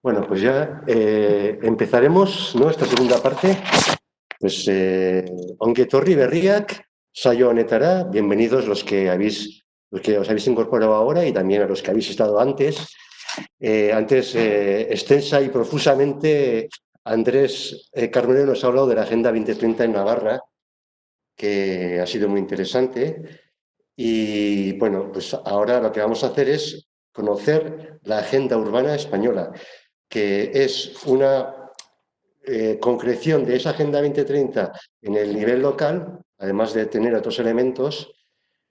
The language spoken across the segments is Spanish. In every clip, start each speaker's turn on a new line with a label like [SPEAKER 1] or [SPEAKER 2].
[SPEAKER 1] Bueno, pues ya empezaremos, ¿no?, esta segunda parte. Pues, ongi etorri berriak, saio honetara, bienvenidos los que os habéis incorporado ahora y también a los que habéis estado antes. Extensa y profusamente, Andrés Carmelo nos ha hablado de la Agenda 2030 en Navarra, que ha sido muy interesante. Y bueno, pues ahora lo que vamos a hacer es conocer la Agenda Urbana Española, que es una concreción de esa Agenda 2030 en el nivel local, además de tener otros elementos,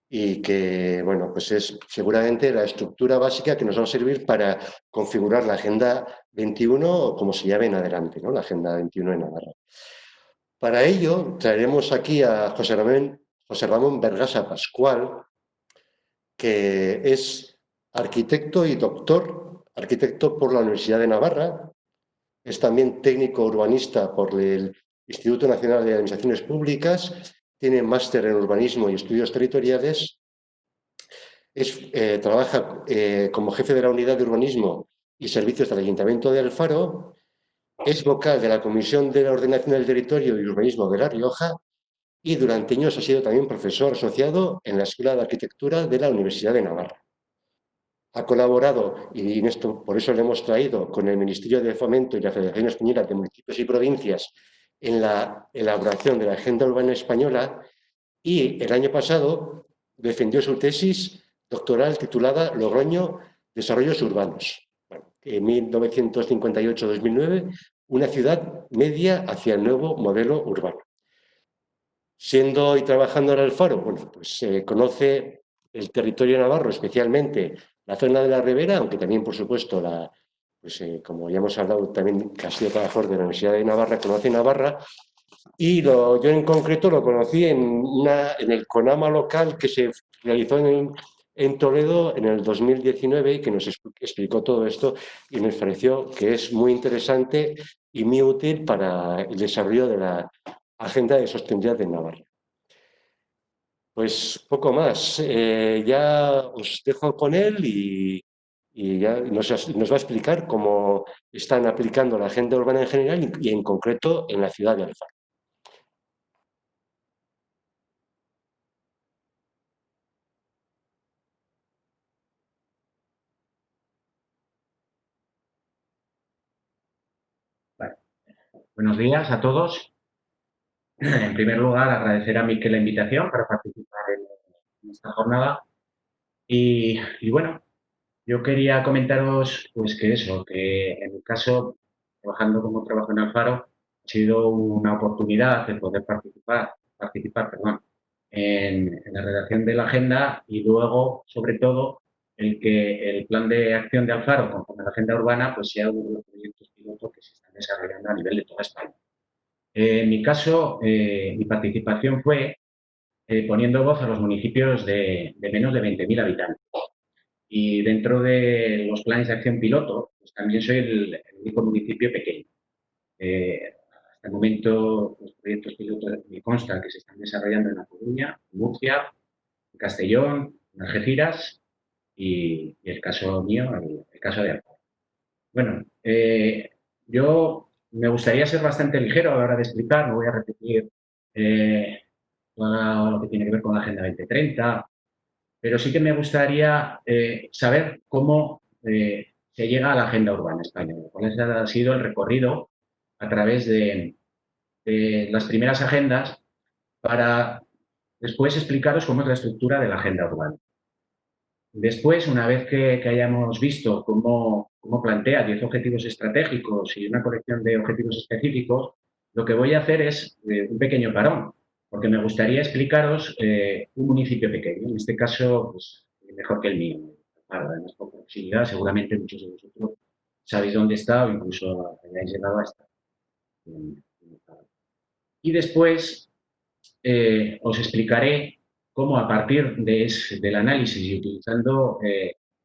[SPEAKER 1] y que, bueno, pues es seguramente la estructura básica que nos va a servir para configurar la Agenda 21 o como se llame en adelante, ¿no?, la Agenda 21 en Navarra. Para ello, traeremos aquí a José Ramón Bergasa Pascual, que es arquitecto y doctor, arquitecto por la Universidad de Navarra. Es también técnico urbanista por el Instituto Nacional de Administraciones Públicas, tiene máster en urbanismo y estudios territoriales, trabaja como jefe de la unidad de urbanismo y servicios del Ayuntamiento de Alfaro, es vocal de la Comisión de la Ordenación del Territorio y Urbanismo de La Rioja y durante años ha sido también profesor asociado en la Escuela de Arquitectura de la Universidad de Navarra. Ha colaborado, y en esto, por eso le hemos traído, con el Ministerio de Fomento y la Federación Española de Municipios y Provincias en la elaboración de la Agenda Urbana Española, y el año pasado defendió su tesis doctoral titulada Logroño, Desarrollos Urbanos, bueno, en 1958-2009, una ciudad media hacia el nuevo modelo urbano. Siendo y trabajando en Alfaro, bueno, pues conoce el territorio navarro, especialmente la zona de la Ribera, aunque también, por supuesto, pues, como ya hemos hablado, también que ha sido trabajador de la Universidad de Navarra, conoce Navarra, y yo en concreto lo conocí en el CONAMA local que se realizó en Toledo en el 2019 y que nos explicó todo esto y nos pareció que es muy interesante y muy útil para el desarrollo de la Agenda de Sostenibilidad de Navarra. Pues poco más. Ya os dejo con él y ya nos va a explicar cómo están aplicando la agenda urbana en general y en concreto en la ciudad de Alfaro.
[SPEAKER 2] Vale. Buenos días a todos. En primer lugar, agradecer a Miquel la invitación para participar en esta jornada. Y bueno, yo quería comentaros pues que en mi caso, trabajando como trabajo en Alfaro, ha sido una oportunidad de poder participar, perdón, en la redacción de la agenda y luego, sobre todo, el que el plan de acción de Alfaro, conforme a la agenda urbana, pues sea uno de los proyectos pilotos que se están desarrollando a nivel de toda España. En mi caso, mi participación fue poniendo voz a los municipios de menos de 20.000 habitantes. Y dentro de los planes de acción piloto, pues también soy el único municipio pequeño. Hasta el momento, los proyectos pilotos me consta que se están desarrollando en La Coruña, en Murcia, en Castellón, en Algeciras y el caso mío, el caso de Alcalá. Bueno, yo me gustaría ser bastante ligero a la hora de explicar, no voy a repetir eh, todo lo que tiene que ver con la Agenda 2030, pero sí que me gustaría saber cómo se llega a la agenda urbana española, cuál ha sido el recorrido a través de las primeras agendas para después explicaros cómo es la estructura de la agenda urbana. Después, una vez que hayamos visto cómo plantea 10 objetivos estratégicos y una colección de objetivos específicos, lo que voy a hacer es un pequeño parón, porque me gustaría explicaros un municipio pequeño, en este caso, pues, mejor que el mío. Claro, además, por proximidad, seguramente muchos de vosotros sabéis dónde está o incluso hayáis llegado a estar. Y después os explicaré cómo a partir del análisis y utilizando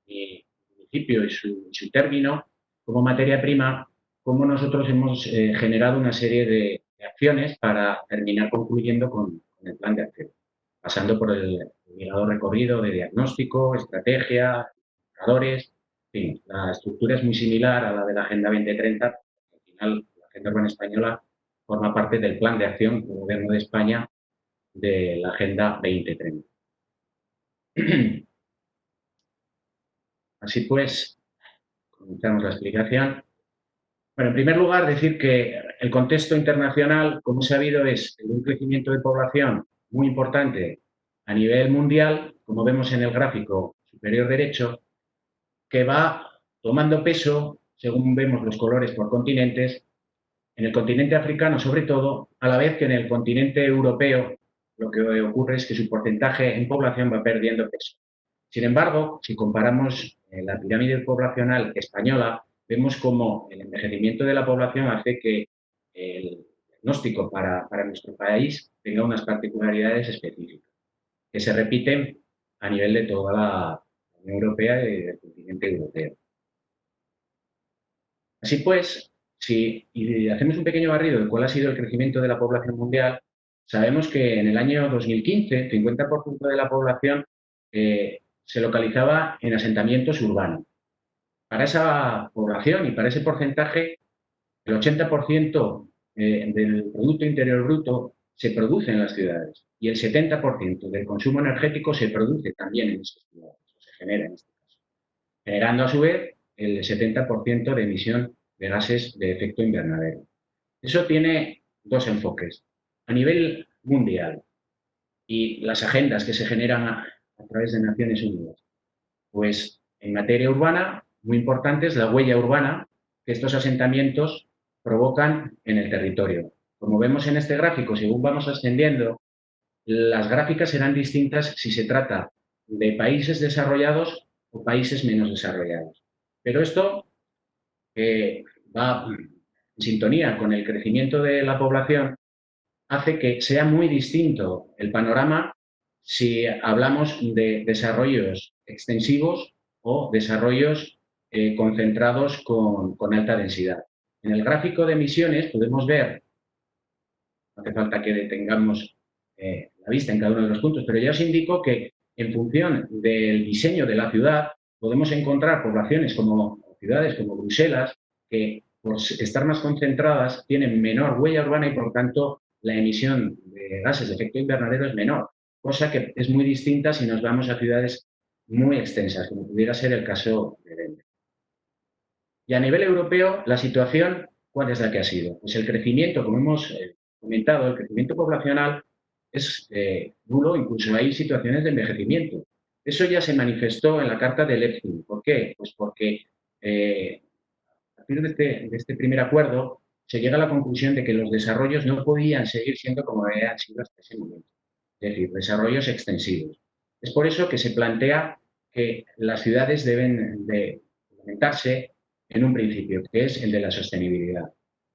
[SPEAKER 2] mi municipio y su término como materia prima, cómo nosotros hemos generado una serie de acciones para terminar concluyendo con el plan de acción, pasando por el obligado recorrido de diagnóstico, estrategia, indicadores. fin, la estructura es muy similar a la de la Agenda 2030. Al final, la Agenda Urbana Española forma parte del plan de acción del Gobierno de España de la Agenda 2030. Así pues, comenzamos la explicación. Bueno, en primer lugar, decir que el contexto internacional, como se ha sabido, es el de un crecimiento de población muy importante a nivel mundial, como vemos en el gráfico superior derecho, que va tomando peso, según vemos los colores por continentes, en el continente africano sobre todo, a la vez que en el continente europeo lo que ocurre es que su porcentaje en población va perdiendo peso. Sin embargo, si comparamos la pirámide poblacional española, vemos cómo el envejecimiento de la población hace que el diagnóstico para nuestro país tenga unas particularidades específicas, que se repiten a nivel de toda la Unión Europea y del continente europeo. Así pues, si hacemos un pequeño barrido de cuál ha sido el crecimiento de la población mundial, sabemos que en el año 2015 el 50% de la población se localizaba en asentamientos urbanos. Para esa población y para ese porcentaje, el 80% del Producto Interior Bruto se produce en las ciudades y el 70% del consumo energético se produce también en esas ciudades, o se genera en este caso, generando a su vez el 70% de emisión de gases de efecto invernadero. Eso tiene dos enfoques. A nivel mundial y las agendas que se generan a través de Naciones Unidas, pues en materia urbana, muy importante es la huella urbana que estos asentamientos provocan en el territorio. Como vemos en este gráfico, según vamos ascendiendo, las gráficas serán distintas si se trata de países desarrollados o países menos desarrollados. Pero esto va en sintonía con el crecimiento de la población, hace que sea muy distinto el panorama si hablamos de desarrollos extensivos o desarrollos concentrados con alta densidad. En el gráfico de emisiones podemos ver, no hace falta que detengamos la vista en cada uno de los puntos, pero ya os indico que en función del diseño de la ciudad podemos encontrar poblaciones como ciudades como Bruselas que por estar más concentradas tienen menor huella urbana y por tanto la emisión de gases de efecto invernadero es menor, cosa que es muy distinta si nos vamos a ciudades muy extensas, como pudiera ser el caso de Denver. Y a nivel europeo, la situación, ¿cuál es la que ha sido? Pues el crecimiento, como hemos comentado, el crecimiento poblacional es nulo, incluso hay situaciones de envejecimiento. Eso ya se manifestó en la Carta de Leipzig. ¿Por qué? Pues porque a partir de este primer acuerdo se llega a la conclusión de que los desarrollos no podían seguir siendo como habían sido hasta ese momento, es decir, desarrollos extensivos. Es por eso que se plantea que las ciudades deben de implementarse en un principio, que es el de la sostenibilidad.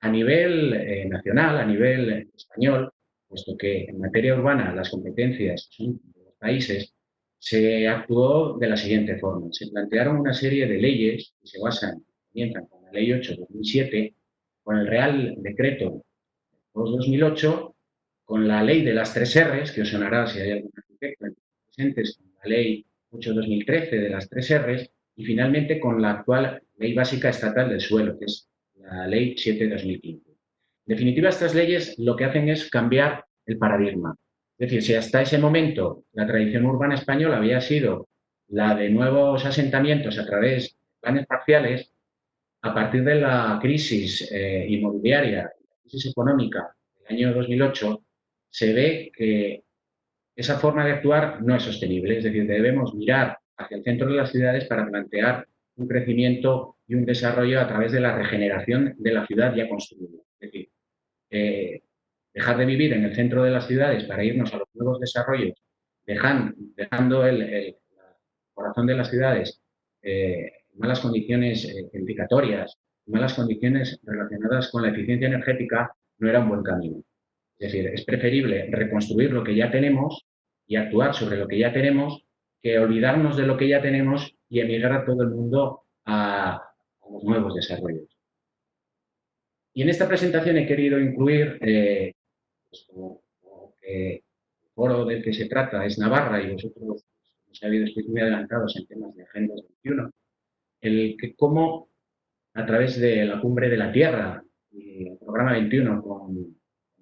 [SPEAKER 2] A nivel nacional, a nivel español, puesto que en materia urbana las competencias son de los países, se actuó de la siguiente forma. Se plantearon una serie de leyes que se basan, comienzan con la Ley 8/2007, con el Real Decreto 2/2008, con la Ley de las tres R's, que os sonará si hay algún arquitecto presentes, con la Ley 8/2013 de las tres R's, y finalmente con la actual Ley Básica Estatal del Suelo, que es la Ley 7/2015. En definitiva, estas leyes lo que hacen es cambiar el paradigma. Es decir, si hasta ese momento la tradición urbana española había sido la de nuevos asentamientos a través de planes parciales, a partir de la crisis inmobiliaria, la crisis económica del año 2008, se ve que esa forma de actuar no es sostenible. Es decir, debemos mirar hacia el centro de las ciudades para plantear un crecimiento y un desarrollo a través de la regeneración de la ciudad ya construida. Es decir, dejar de vivir en el centro de las ciudades para irnos a los nuevos desarrollos, dejando el corazón de las ciudades malas condiciones edificatorias, malas condiciones relacionadas con la eficiencia energética, no era un buen camino. Es decir, es preferible reconstruir lo que ya tenemos y actuar sobre lo que ya tenemos que olvidarnos de lo que ya tenemos y emigrar a todo el mundo a los nuevos desarrollos. Y en esta presentación he querido incluir, pues como que el foro del que se trata es Navarra y vosotros, como sabéis, estáis muy adelantados en temas de Agenda 21, cómo a través de la Cumbre de la Tierra y el Programa 21 con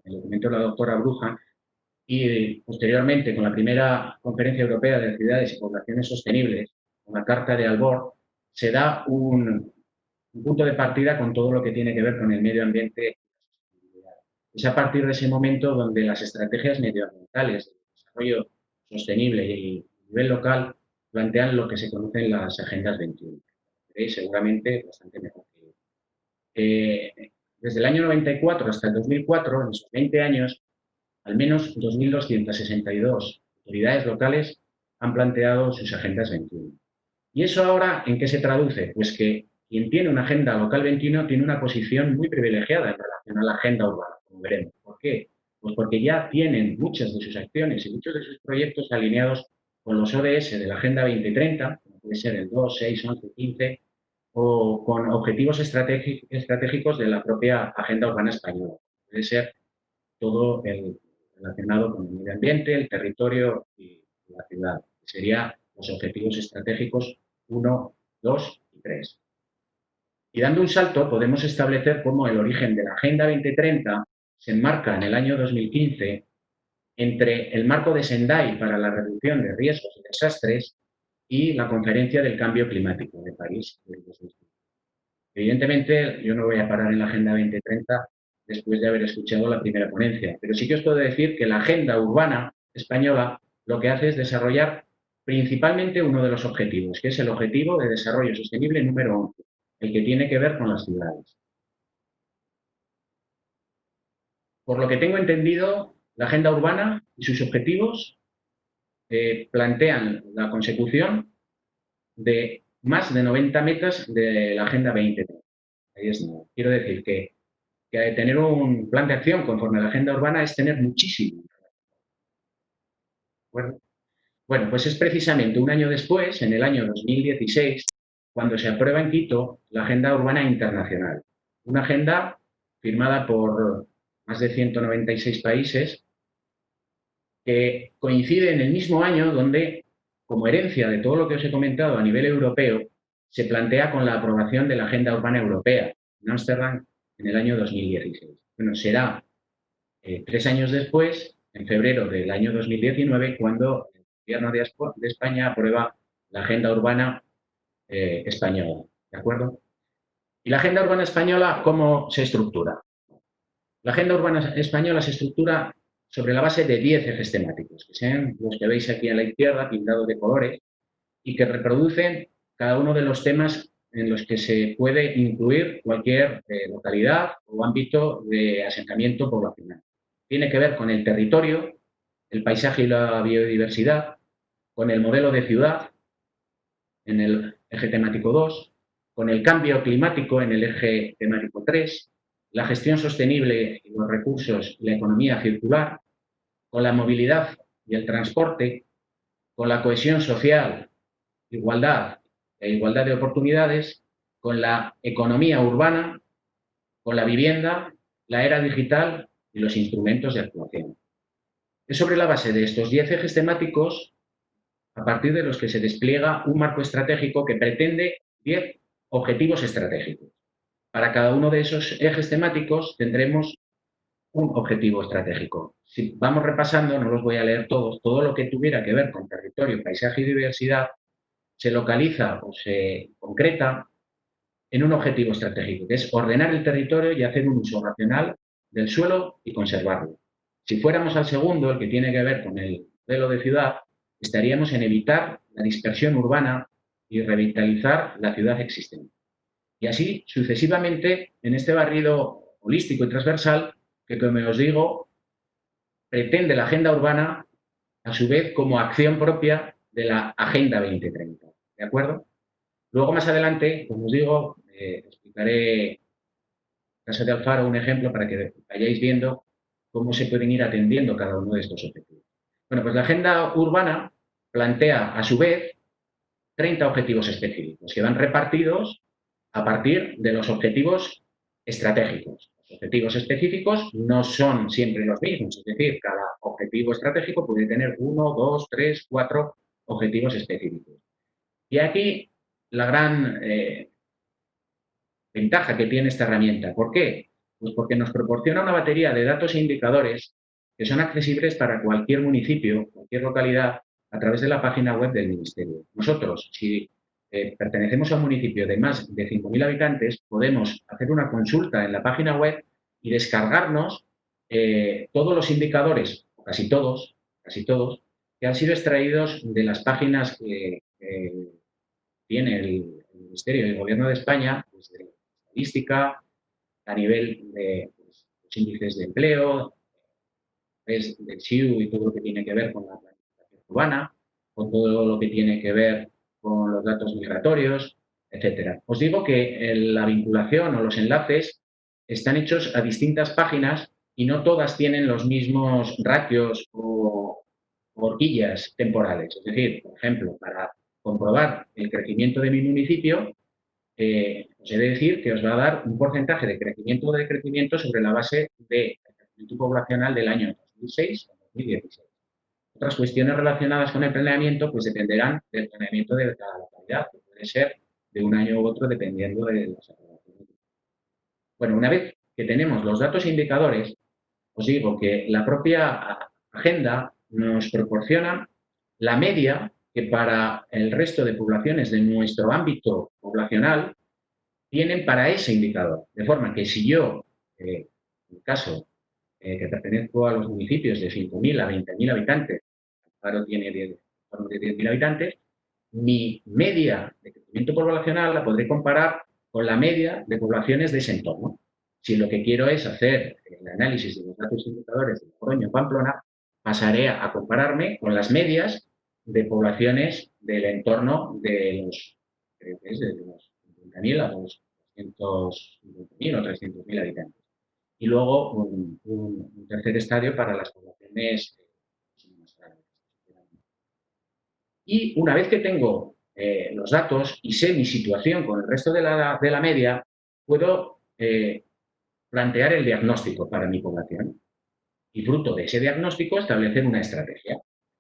[SPEAKER 2] el documento de la doctora Bruja y posteriormente con la primera Conferencia Europea de Ciudades y Poblaciones Sostenibles, con la Carta de Aalborg, se da un punto de partida con todo lo que tiene que ver con el medio ambiente. Es a partir de ese momento donde las estrategias medioambientales, de desarrollo sostenible y a nivel local plantean lo que se conocen las agendas 21. Seguramente bastante mejor que yo. Desde el año 94 hasta el 2004, en esos 20 años, al menos 2.262 autoridades locales han planteado sus agendas 21. ¿Y eso ahora en qué se traduce? Pues que quien tiene una agenda local 21 tiene una posición muy privilegiada en relación a la agenda urbana, como veremos. ¿Por qué? Pues porque ya tienen muchas de sus acciones y muchos de sus proyectos alineados con los ODS de la Agenda 2030, como puede ser el 2, 6, 11, 15, o con objetivos estratégicos de la propia Agenda Urbana Española. Puede ser todo el relacionado con el medio ambiente, el territorio y la ciudad. Serían los objetivos estratégicos 1, 2 y 3. Y dando un salto, podemos establecer cómo el origen de la Agenda 2030 se enmarca en el año 2015 entre el marco de Sendai para la reducción de riesgos y desastres y la Conferencia del Cambio Climático de París del 2015. Evidentemente, yo no voy a parar en la Agenda 2030 después de haber escuchado la primera ponencia, pero sí que os puedo decir que la agenda urbana española lo que hace es desarrollar principalmente uno de los objetivos, que es el Objetivo de Desarrollo Sostenible número 11, el que tiene que ver con las ciudades. Por lo que tengo entendido, la agenda urbana y sus objetivos plantean la consecución de más de 90 metas de la Agenda 2030. Ahí es nada. Quiero decir que tener un plan de acción conforme a la agenda urbana es tener muchísimo. Bueno, pues es precisamente un año después, en el año 2016, cuando se aprueba en Quito la Agenda Urbana Internacional. Una agenda firmada por más de 196 países que coincide en el mismo año donde, como herencia de todo lo que os he comentado a nivel europeo, se plantea con la aprobación de la Agenda Urbana Europea en Ámsterdam en el año 2016. Bueno, será 3 años después, en febrero del año 2019, cuando el Gobierno de España aprueba la Agenda Urbana Española. ¿De acuerdo? ¿Y la Agenda Urbana Española cómo se estructura? La Agenda Urbana Española se estructura sobre la base de 10 ejes temáticos, que sean los que veis aquí a la izquierda, pintados de colores, y que reproducen cada uno de los temas en los que se puede incluir cualquier localidad o ámbito de asentamiento poblacional. Tiene que ver con el territorio, el paisaje y la biodiversidad, con el modelo de ciudad, en el eje temático 2, con el cambio climático en el eje temático 3, la gestión sostenible y los recursos y la economía circular, con la movilidad y el transporte, con la cohesión social, igualdad e igualdad de oportunidades, con la economía urbana, con la vivienda, la era digital y los instrumentos de actuación. Es sobre la base de estos 10 ejes temáticos a partir de los que se despliega un marco estratégico que pretende 10 objetivos estratégicos. Para cada uno de esos ejes temáticos tendremos un objetivo estratégico. Si vamos repasando, no los voy a leer todos, todo lo que tuviera que ver con territorio, paisaje y diversidad se localiza o se concreta en un objetivo estratégico, que es ordenar el territorio y hacer un uso racional del suelo y conservarlo. Si fuéramos al segundo, el que tiene que ver con el modelo de ciudad, estaríamos en evitar la dispersión urbana y revitalizar la ciudad existente. Y así sucesivamente en este barrido holístico y transversal que, como os digo, pretende la agenda urbana a su vez como acción propia de la Agenda 2030. ¿De acuerdo? Luego, más adelante, como os digo, explicaré el caso de Alfaro un ejemplo para que vayáis viendo cómo se pueden ir atendiendo cada uno de estos objetivos. Bueno, pues la agenda urbana plantea, a su vez, 30 objetivos específicos que van repartidos a partir de los objetivos estratégicos. Los objetivos específicos no son siempre los mismos, es decir, cada objetivo estratégico puede tener 1, 2, 3, 4 objetivos específicos. Y aquí la gran ventaja que tiene esta herramienta. ¿Por qué? Pues porque nos proporciona una batería de datos e indicadores que son accesibles para cualquier municipio, cualquier localidad, a través de la página web del Ministerio. Nosotros, si pertenecemos a un municipio de más de 5.000 habitantes, podemos hacer una consulta en la página web y descargarnos todos los indicadores, casi todos, que han sido extraídos de las páginas que tiene el Ministerio y el Gobierno de España, pues, de estadística, a nivel de pues, los índices de empleo, del SIU y todo lo que tiene que ver con la planificación urbana, con todo lo que tiene que ver con los datos migratorios, etcétera. Os digo que la vinculación o los enlaces están hechos a distintas páginas y no todas tienen los mismos ratios o horquillas temporales. Es decir, por ejemplo, para comprobar el crecimiento de mi municipio, os he de decir que os va a dar un porcentaje de crecimiento o decrecimiento sobre la base del crecimiento poblacional del año 2006 o 2016. Otras cuestiones relacionadas con el planeamiento pues dependerán del planeamiento de cada localidad, que puede ser de un año u otro dependiendo de las aprobaciones. Bueno, una vez que tenemos los datos e indicadores, os digo que la propia agenda nos proporciona la media que para el resto de poblaciones de nuestro ámbito poblacional tienen para ese indicador. De forma que si yo, en el caso que pertenezco a los municipios de 5.000 a 20.000 habitantes, Faro tiene de 10.000 habitantes, mi media de crecimiento poblacional la podré comparar con la media de poblaciones de ese entorno. Si lo que quiero es hacer el análisis de los datos indicadores de Logroño, Pamplona, pasaré a compararme con las medias de poblaciones del entorno de los 50.000 a los 250.000 o 300.000 habitantes. Y luego un tercer estadio para las poblaciones más grandes. Y una vez que tengo los datos y sé mi situación con el resto de la media, puedo plantear el diagnóstico para mi población y fruto de ese diagnóstico establecer una estrategia.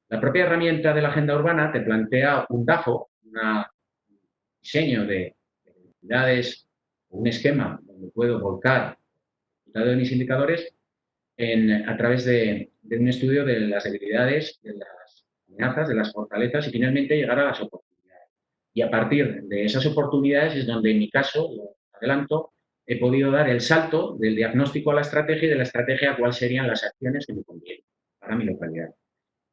[SPEAKER 2] La propia herramienta de la agenda urbana te plantea un DAFO, un diseño de unidades, un esquema donde puedo volcar el resultado de mis indicadores a través de un estudio de las debilidades, de las amenazas, de las fortalezas y finalmente llegar a las oportunidades. Y a partir de esas oportunidades es donde en mi caso, lo adelanto, he podido dar el salto del diagnóstico a la estrategia y de la estrategia a cuáles serían las acciones que me convienen para mi localidad.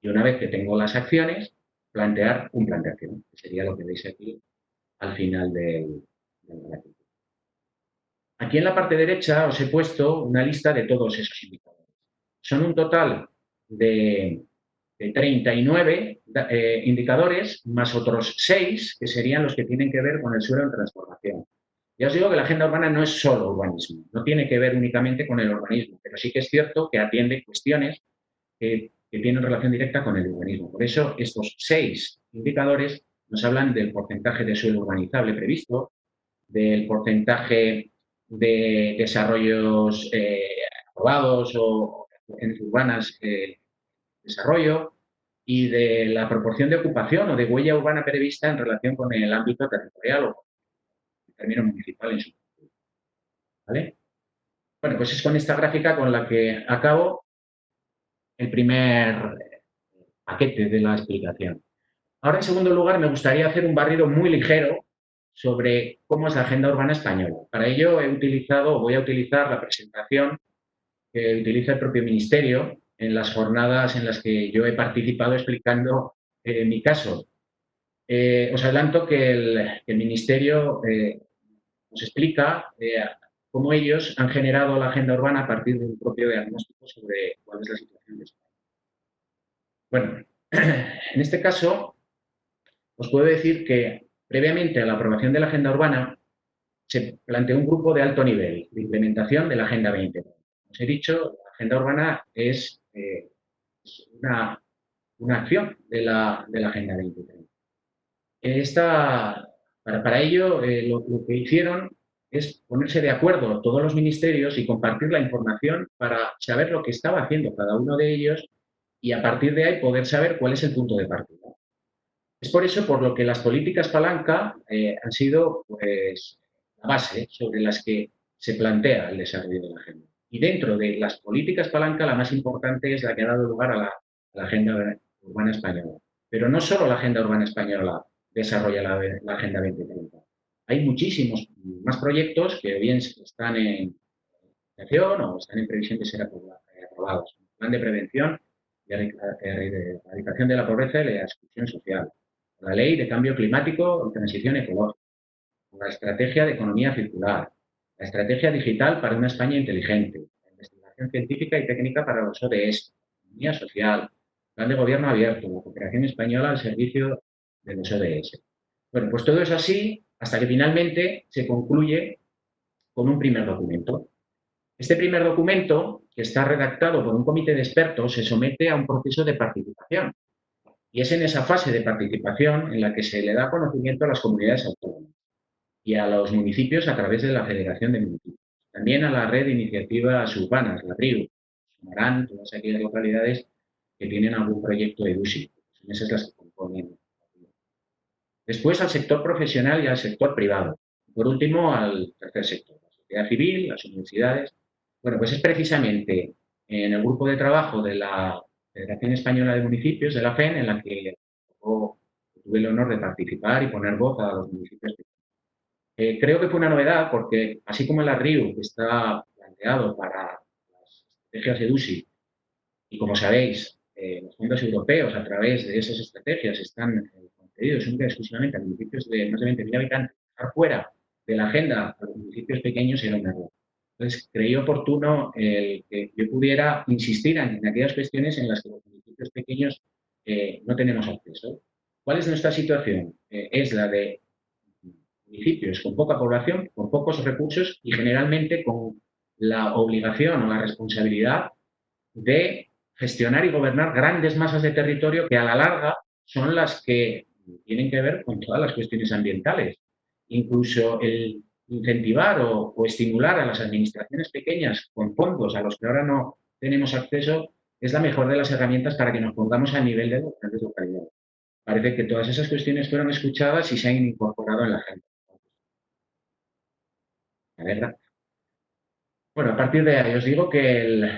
[SPEAKER 2] Y una vez que tengo las acciones, plantear un plan de acción, que sería lo que veis aquí al final del gráfico. Aquí en la parte derecha os he puesto una lista de todos esos indicadores. Son un total de 39 indicadores, más otros 6 que serían los que tienen que ver con el suelo en transformación. Ya os digo que la agenda urbana no es solo urbanismo, no tiene que ver únicamente con el urbanismo, pero sí que es cierto que atiende cuestiones que tienen relación directa con el urbanismo. Por eso, estos 6 indicadores nos hablan del porcentaje de suelo urbanizable previsto, del porcentaje de desarrollos aprobados o acciones urbanas desarrollo y de la proporción de ocupación o de huella urbana prevista en relación con el ámbito territorial o el término municipal en su conjunto. ¿Vale? Bueno, pues es con esta gráfica con la que acabo el primer paquete de la explicación. Ahora, en segundo lugar, me gustaría hacer un barrido muy ligero sobre cómo es la agenda urbana española. Para ello voy a utilizar la presentación que utiliza el propio Ministerio en las jornadas en las que yo he participado explicando mi caso. Os adelanto que el Ministerio nos explica cómo ellos han generado la agenda urbana a partir de un propio diagnóstico sobre cuál es la situación de España. Bueno, en este caso, os puedo decir que previamente a la aprobación de la agenda urbana se planteó un grupo de alto nivel de implementación de la Agenda 2030. Os he dicho, la agenda urbana es una acción de la Agenda 2030. Para ello, lo que hicieron es ponerse de acuerdo todos los ministerios y compartir la información para saber lo que estaba haciendo cada uno de ellos y a partir de ahí poder saber cuál es el punto de partida. Es por eso por lo que las políticas palanca han sido pues, la base sobre las que se plantea el desarrollo de la agenda. Y dentro de las políticas palanca, la más importante es la que ha dado lugar a la agenda urbana española. Pero no solo la agenda urbana española desarrolla la Agenda 2030. Hay muchísimos más proyectos que bien están en negociación o están en previsión de ser aprobados. El plan de prevención y erradicación de la pobreza y la exclusión social, la ley de cambio climático y transición ecológica, la estrategia de economía circular, la estrategia digital para una España inteligente, la investigación científica y técnica para los ODS, la economía social, plan de gobierno abierto, la cooperación española al servicio de los ODS. Bueno, pues todo es así hasta que finalmente se concluye con un primer documento. Este primer documento, que está redactado por un comité de expertos, se somete a un proceso de participación. Y es en esa fase de participación en la que se le da conocimiento a las comunidades autónomas y a los municipios a través de la Federación de Municipios. También a la red de iniciativas urbanas, la RIU. Sumarán todas aquellas localidades que tienen algún proyecto de UCI. Son esas las que componen. Después al sector profesional y al sector privado. Por último, al tercer sector, la sociedad civil, las universidades. Bueno, pues es precisamente en el grupo de trabajo de la Federación Española de Municipios, de la FEN, en la que tuve el honor de participar y poner voz a los municipios. Creo que fue una novedad porque, así como en la RIU, que está planteado para las estrategias de EDUSI, y como sabéis, los fondos europeos a través de esas estrategias están concedidos única y exclusivamente a municipios de más de 20.000 habitantes. Dejar fuera de la agenda a los municipios pequeños era un error. Entonces, creí oportuno que yo pudiera insistir en aquellas cuestiones en las que los municipios pequeños no tenemos acceso. ¿Cuál es nuestra situación? Es la de municipios con poca población, con pocos recursos y generalmente con la obligación o la responsabilidad de gestionar y gobernar grandes masas de territorio que a la larga son las que tienen que ver con todas las cuestiones ambientales. Incluso el incentivar o estimular a las administraciones pequeñas con fondos a los que ahora no tenemos acceso es la mejor de las herramientas para que nos pongamos al nivel de las grandes localidades. Parece que todas esas cuestiones fueron escuchadas y se han incorporado en la agenda. La verdad. Bueno, a partir de ahí os digo que el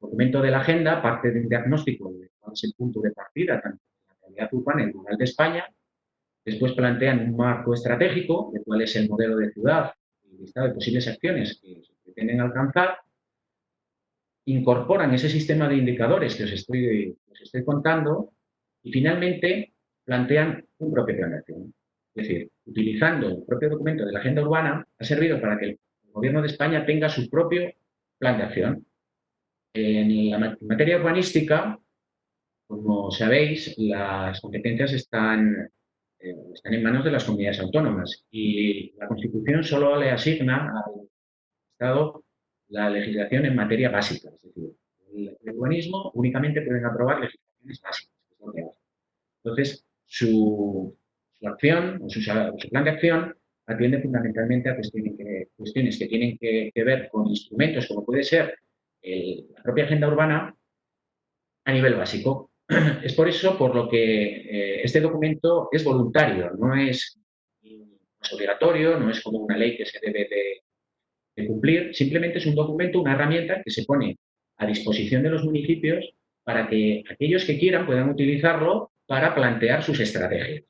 [SPEAKER 2] documento de la agenda parte de un diagnóstico de cuál es el punto de partida, tanto en la realidad urbana y rural de España. Después plantean un marco estratégico de cuál es el modelo de ciudad y listado de posibles acciones que se pretenden alcanzar. Incorporan ese sistema de indicadores que os estoy contando y finalmente plantean un propio plan de acción. Es decir, utilizando el propio documento de la agenda urbana, ha servido para que el Gobierno de España tenga su propio plan de acción. En la materia urbanística, como sabéis, las competencias están en manos de las comunidades autónomas y la Constitución solo le asigna al Estado la legislación en materia básica. Es decir, el urbanismo únicamente pueden aprobar legislaciones básicas, que es lo que hace. Entonces, su acción o su plan de acción atiende fundamentalmente a cuestiones que tienen que ver con instrumentos como puede ser la propia agenda urbana a nivel básico. Es por eso por lo que este documento es voluntario, no es obligatorio, no es como una ley que se debe de cumplir, simplemente es un documento, una herramienta que se pone a disposición de los municipios para que aquellos que quieran puedan utilizarlo para plantear sus estrategias.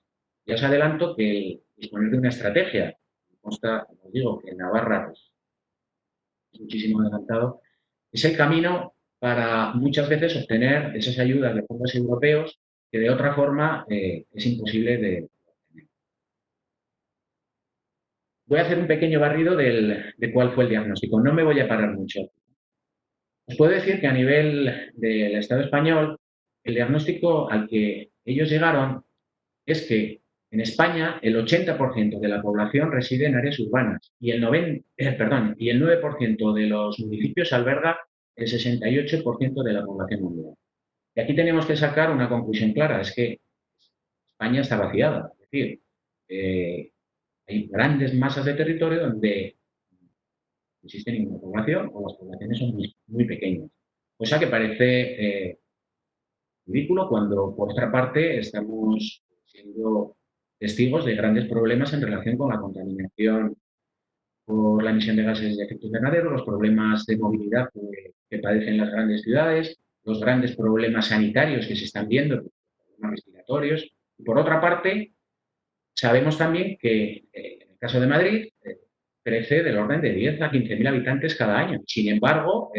[SPEAKER 2] Ya os adelanto que el disponer de una estrategia, consta, como os digo, que en Navarra pues, es muchísimo adelantado, es el camino para muchas veces obtener esas ayudas de fondos europeos que de otra forma es imposible de obtener. Voy a hacer un pequeño barrido de cuál fue el diagnóstico. No me voy a parar mucho. Os puedo decir que a nivel del Estado español, el diagnóstico al que ellos llegaron es que en España el 80% de la población reside en áreas urbanas y el 9% de los municipios alberga el 68% de la población mundial. Y aquí tenemos que sacar una conclusión clara, es que España está vaciada. Es decir, hay grandes masas de territorio donde no existe ninguna población o las poblaciones son muy, muy pequeñas. Cosa que parece ridículo cuando, por otra parte, estamos siendo testigos de grandes problemas en relación con la contaminación por la emisión de gases de efecto invernadero, los problemas de movilidad que padecen las grandes ciudades, los grandes problemas sanitarios que se están viendo, problemas respiratorios. Y por otra parte, sabemos también que en el caso de Madrid crece del orden de 10 a 15.000 habitantes cada año. Sin embargo,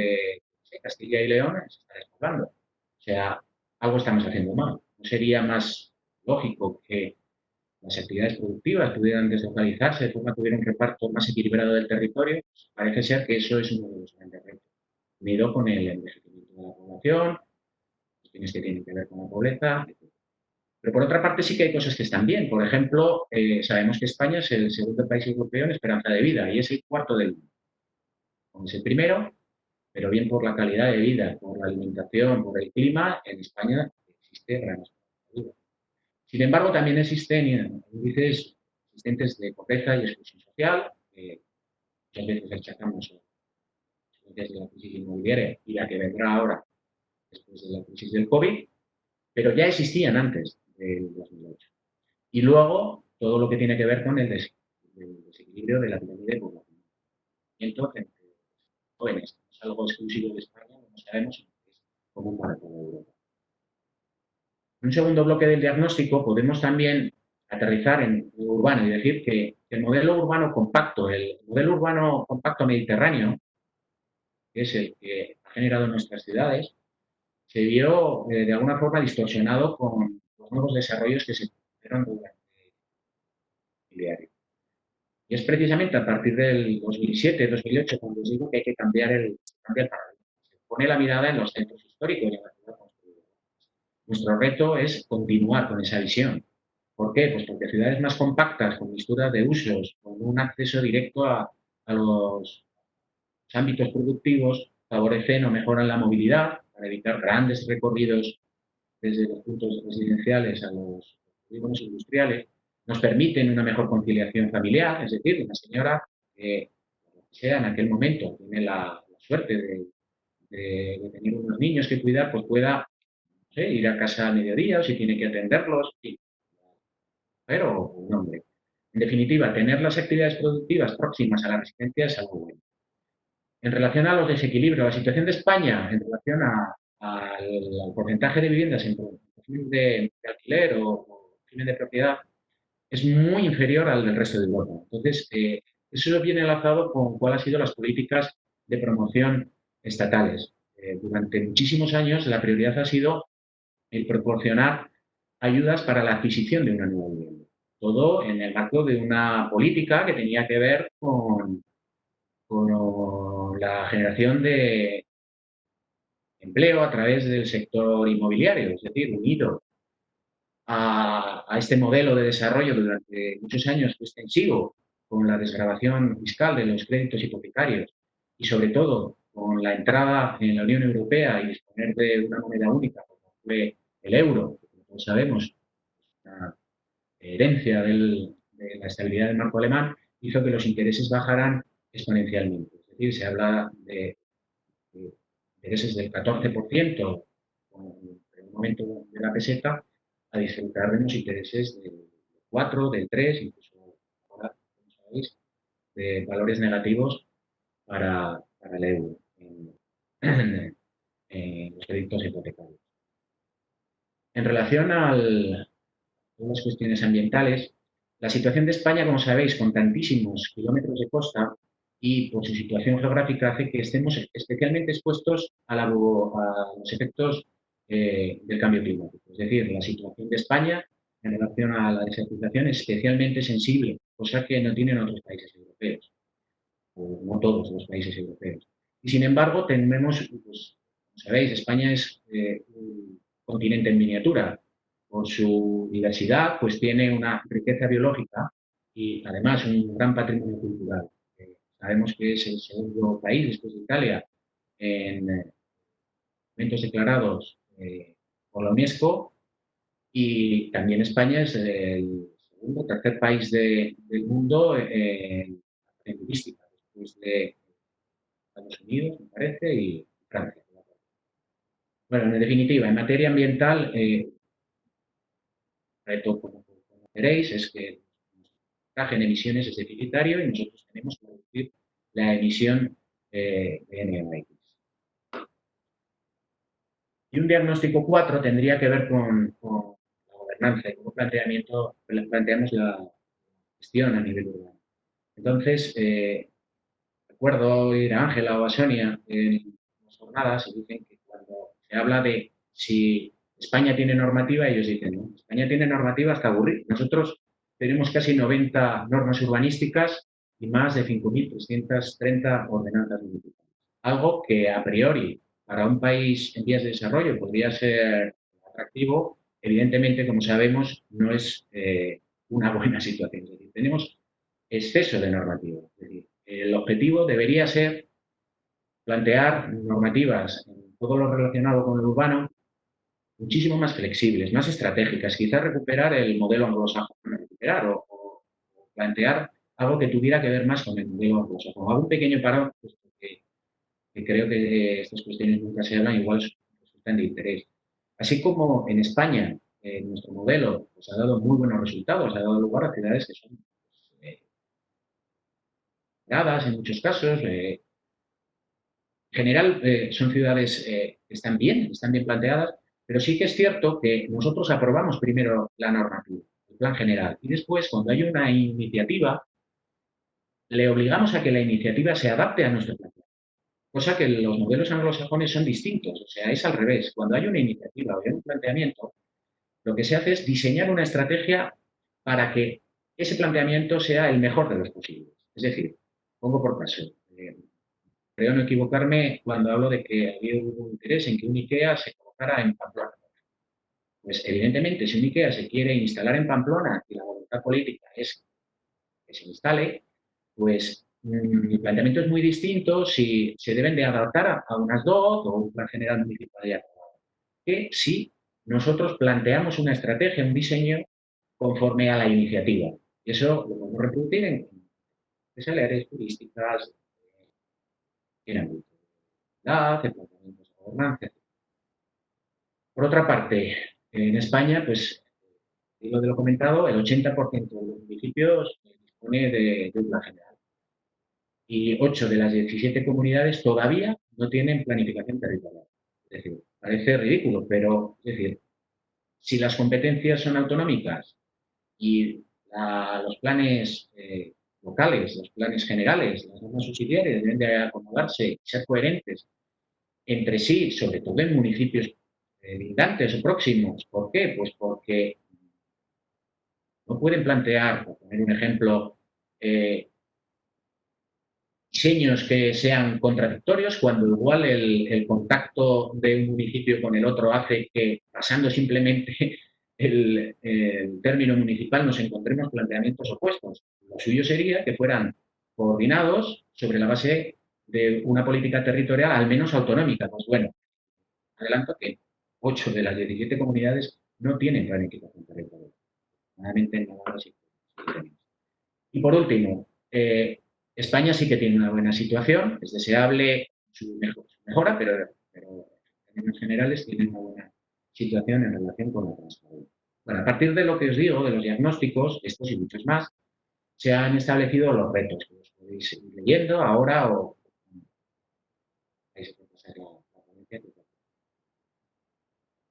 [SPEAKER 2] Castilla y León se está despoblando. O sea, algo estamos haciendo mal. ¿No sería más lógico que las actividades productivas pudieran deslocalizarse de forma que hubiera un reparto más equilibrado del territorio? Pues parece ser que eso es uno de los grandes retos, unido con el envejecimiento de la población, cuestiones que tienen que ver con la pobreza, etc. Pero por otra parte sí que hay cosas que están bien. Por ejemplo, sabemos que España es el segundo país europeo en esperanza de vida y es el cuarto del mundo. Como es el primero, pero bien por la calidad de vida, por la alimentación, por el clima, en España existe gran esperanza de vida. Sin embargo, también existen índices existentes de pobreza y exclusión social, que muchas veces achacamos desde la crisis inmobiliaria y la que vendrá ahora después de la crisis del COVID, pero ya existían antes del 2008. Y luego, todo lo que tiene que ver con el desequilibrio de la pirámide poblacional. Entonces, jóvenes, no es algo exclusivo de España, como sabemos, sino que es común para toda Europa. En un segundo bloque del diagnóstico podemos también aterrizar en lo urbano y decir que el modelo urbano compacto mediterráneo, que es el que ha generado nuestras ciudades, se vio de alguna forma distorsionado con los nuevos desarrollos que se produjeron durante el diario. Y es precisamente a partir del 2007-2008 cuando os digo que hay que cambiar el paradigma. Se pone la mirada en los centros históricos y en la ciudad construida. Nuestro reto es continuar con esa visión. ¿Por qué? Pues porque ciudades más compactas, con mixturas de usos, con un acceso directo a los ámbitos productivos, favorecen o mejoran la movilidad para evitar grandes recorridos desde los puntos residenciales a los polígonos industriales, nos permiten una mejor conciliación familiar, es decir, una señora que, sea en aquel momento, tiene la suerte de tener unos niños que cuidar, pues pueda, no sé, ir a casa a mediodía o si tiene que atenderlos, pero un hombre. En definitiva, tener las actividades productivas próximas a la residencia es algo bueno. En relación a los desequilibrios, la situación de España en relación al porcentaje de viviendas en régimen de alquiler o régimen de propiedad es muy inferior al del resto de Europa. Entonces, eso viene enlazado con cuáles han sido las políticas de promoción estatales. Durante muchísimos años la prioridad ha sido el proporcionar ayudas para la adquisición de una nueva vivienda. Todo en el marco de una política que tenía que ver con la generación de empleo a través del sector inmobiliario, es decir, unido a este modelo de desarrollo durante muchos años extensivo, con la desgravación fiscal de los créditos hipotecarios y sobre todo con la entrada en la Unión Europea y disponer de una moneda única, como fue el euro, que como todos sabemos, una herencia de la estabilidad del marco alemán, hizo que los intereses bajaran exponencialmente. Es decir, se habla de intereses del 14% en el momento de la peseta a disfrutar de unos intereses del 4, del 3, incluso ahora, como sabéis, de valores negativos para el euro en los créditos hipotecarios. En relación a las cuestiones ambientales, la situación de España, como sabéis, con tantísimos kilómetros de costa y por su situación geográfica hace que estemos especialmente expuestos a los efectos del cambio climático. Es decir, la situación de España en relación a la desertización es especialmente sensible, cosa que no tienen otros países europeos, o no todos los países europeos. Y sin embargo, tenemos, pues, como sabéis, España es un continente en miniatura. Por su diversidad, pues tiene una riqueza biológica y además un gran patrimonio cultural. Sabemos que es el segundo país después de Italia en eventos declarados por la UNESCO y también España es el segundo o tercer país del mundo en turística, después de Estados Unidos, me parece, y Francia. Bueno, en definitiva, en materia ambiental, reto, como veréis es que el porcentaje en emisiones es deficitario y nosotros tenemos que reducir la emisión de NOx. Y un diagnóstico 4 tendría que ver con la gobernanza y cómo planteamos la gestión a nivel urbano. Entonces, recuerdo oír a Ángela o a Sonia en las jornadas y dicen que cuando se habla de si España tiene normativa, ellos dicen, no, España tiene normativa hasta aburrir. Nosotros tenemos casi 90 normas urbanísticas y más de 5.330 ordenanzas municipales. Algo que a priori para un país en vías de desarrollo podría ser atractivo, evidentemente, como sabemos, no es una buena situación. Es decir, tenemos exceso de normativa. Es decir, el objetivo debería ser plantear normativas en todo lo relacionado con el urbano muchísimo más flexibles, más estratégicas, quizás recuperar el modelo anglosajón, o plantear algo que tuviera que ver más con el modelo anglosajón. Hago un pequeño parón, pues, que creo que estas cuestiones nunca se hablan, igual resultan de interés. Así como en España, nuestro modelo pues, ha dado muy buenos resultados, ha dado lugar a ciudades que son pues, dadas en muchos casos. En general, son ciudades que están bien planteadas, pero sí que es cierto que nosotros aprobamos primero la normativa, el plan general, y después, cuando hay una iniciativa, le obligamos a que la iniciativa se adapte a nuestro plan. Cosa que los modelos anglosajones son distintos, o sea, es al revés. Cuando hay una iniciativa o hay un planteamiento, lo que se hace es diseñar una estrategia para que ese planteamiento sea el mejor de los posibles. Es decir, pongo por caso, creo no equivocarme cuando hablo de que había un interés en que un IKEA se colocara en Pamplona. Pues evidentemente, si un IKEA se quiere instalar en Pamplona y la voluntad política es que se instale, pues el planteamiento es muy distinto si se deben de adaptar a unas DOT o un plan general municipal ya aprobado. Que si nosotros planteamos una estrategia, un diseño conforme a la iniciativa. Y eso lo podemos reproducir en áreas turísticas, en ámbito de ciudad, en planteamientos de gobernanza. Por otra parte, en España, pues, lo de lo comentado, el 80% de los municipios dispone de un plan general. Y 8 de las 17 comunidades todavía no tienen planificación territorial. Es decir, parece ridículo, pero es decir, si las competencias son autonómicas y los planes locales, los planes generales, las normas subsidiarias deben de acomodarse y ser coherentes entre sí, sobre todo en municipios lindantes o próximos. ¿Por qué? Pues porque no pueden plantear, por poner un ejemplo, diseños que sean contradictorios, cuando igual el contacto de un municipio con el otro hace que, pasando simplemente el término municipal, nos encontremos planteamientos opuestos. Lo suyo sería que fueran coordinados sobre la base de una política territorial, al menos autonómica. Pues bueno, adelanto que 8 de las 17 comunidades no tienen planificación territorial. Normalmente en Navarra sí tenemos. Y por último, España sí que tiene una buena situación, es deseable su mejora, pero en términos generales tiene una buena situación en relación con la transparencia. Bueno, a partir de lo que os digo, de los diagnósticos, estos y muchos más, se han establecido los retos que os podéis ir leyendo ahora o vais a pasar la ponencia.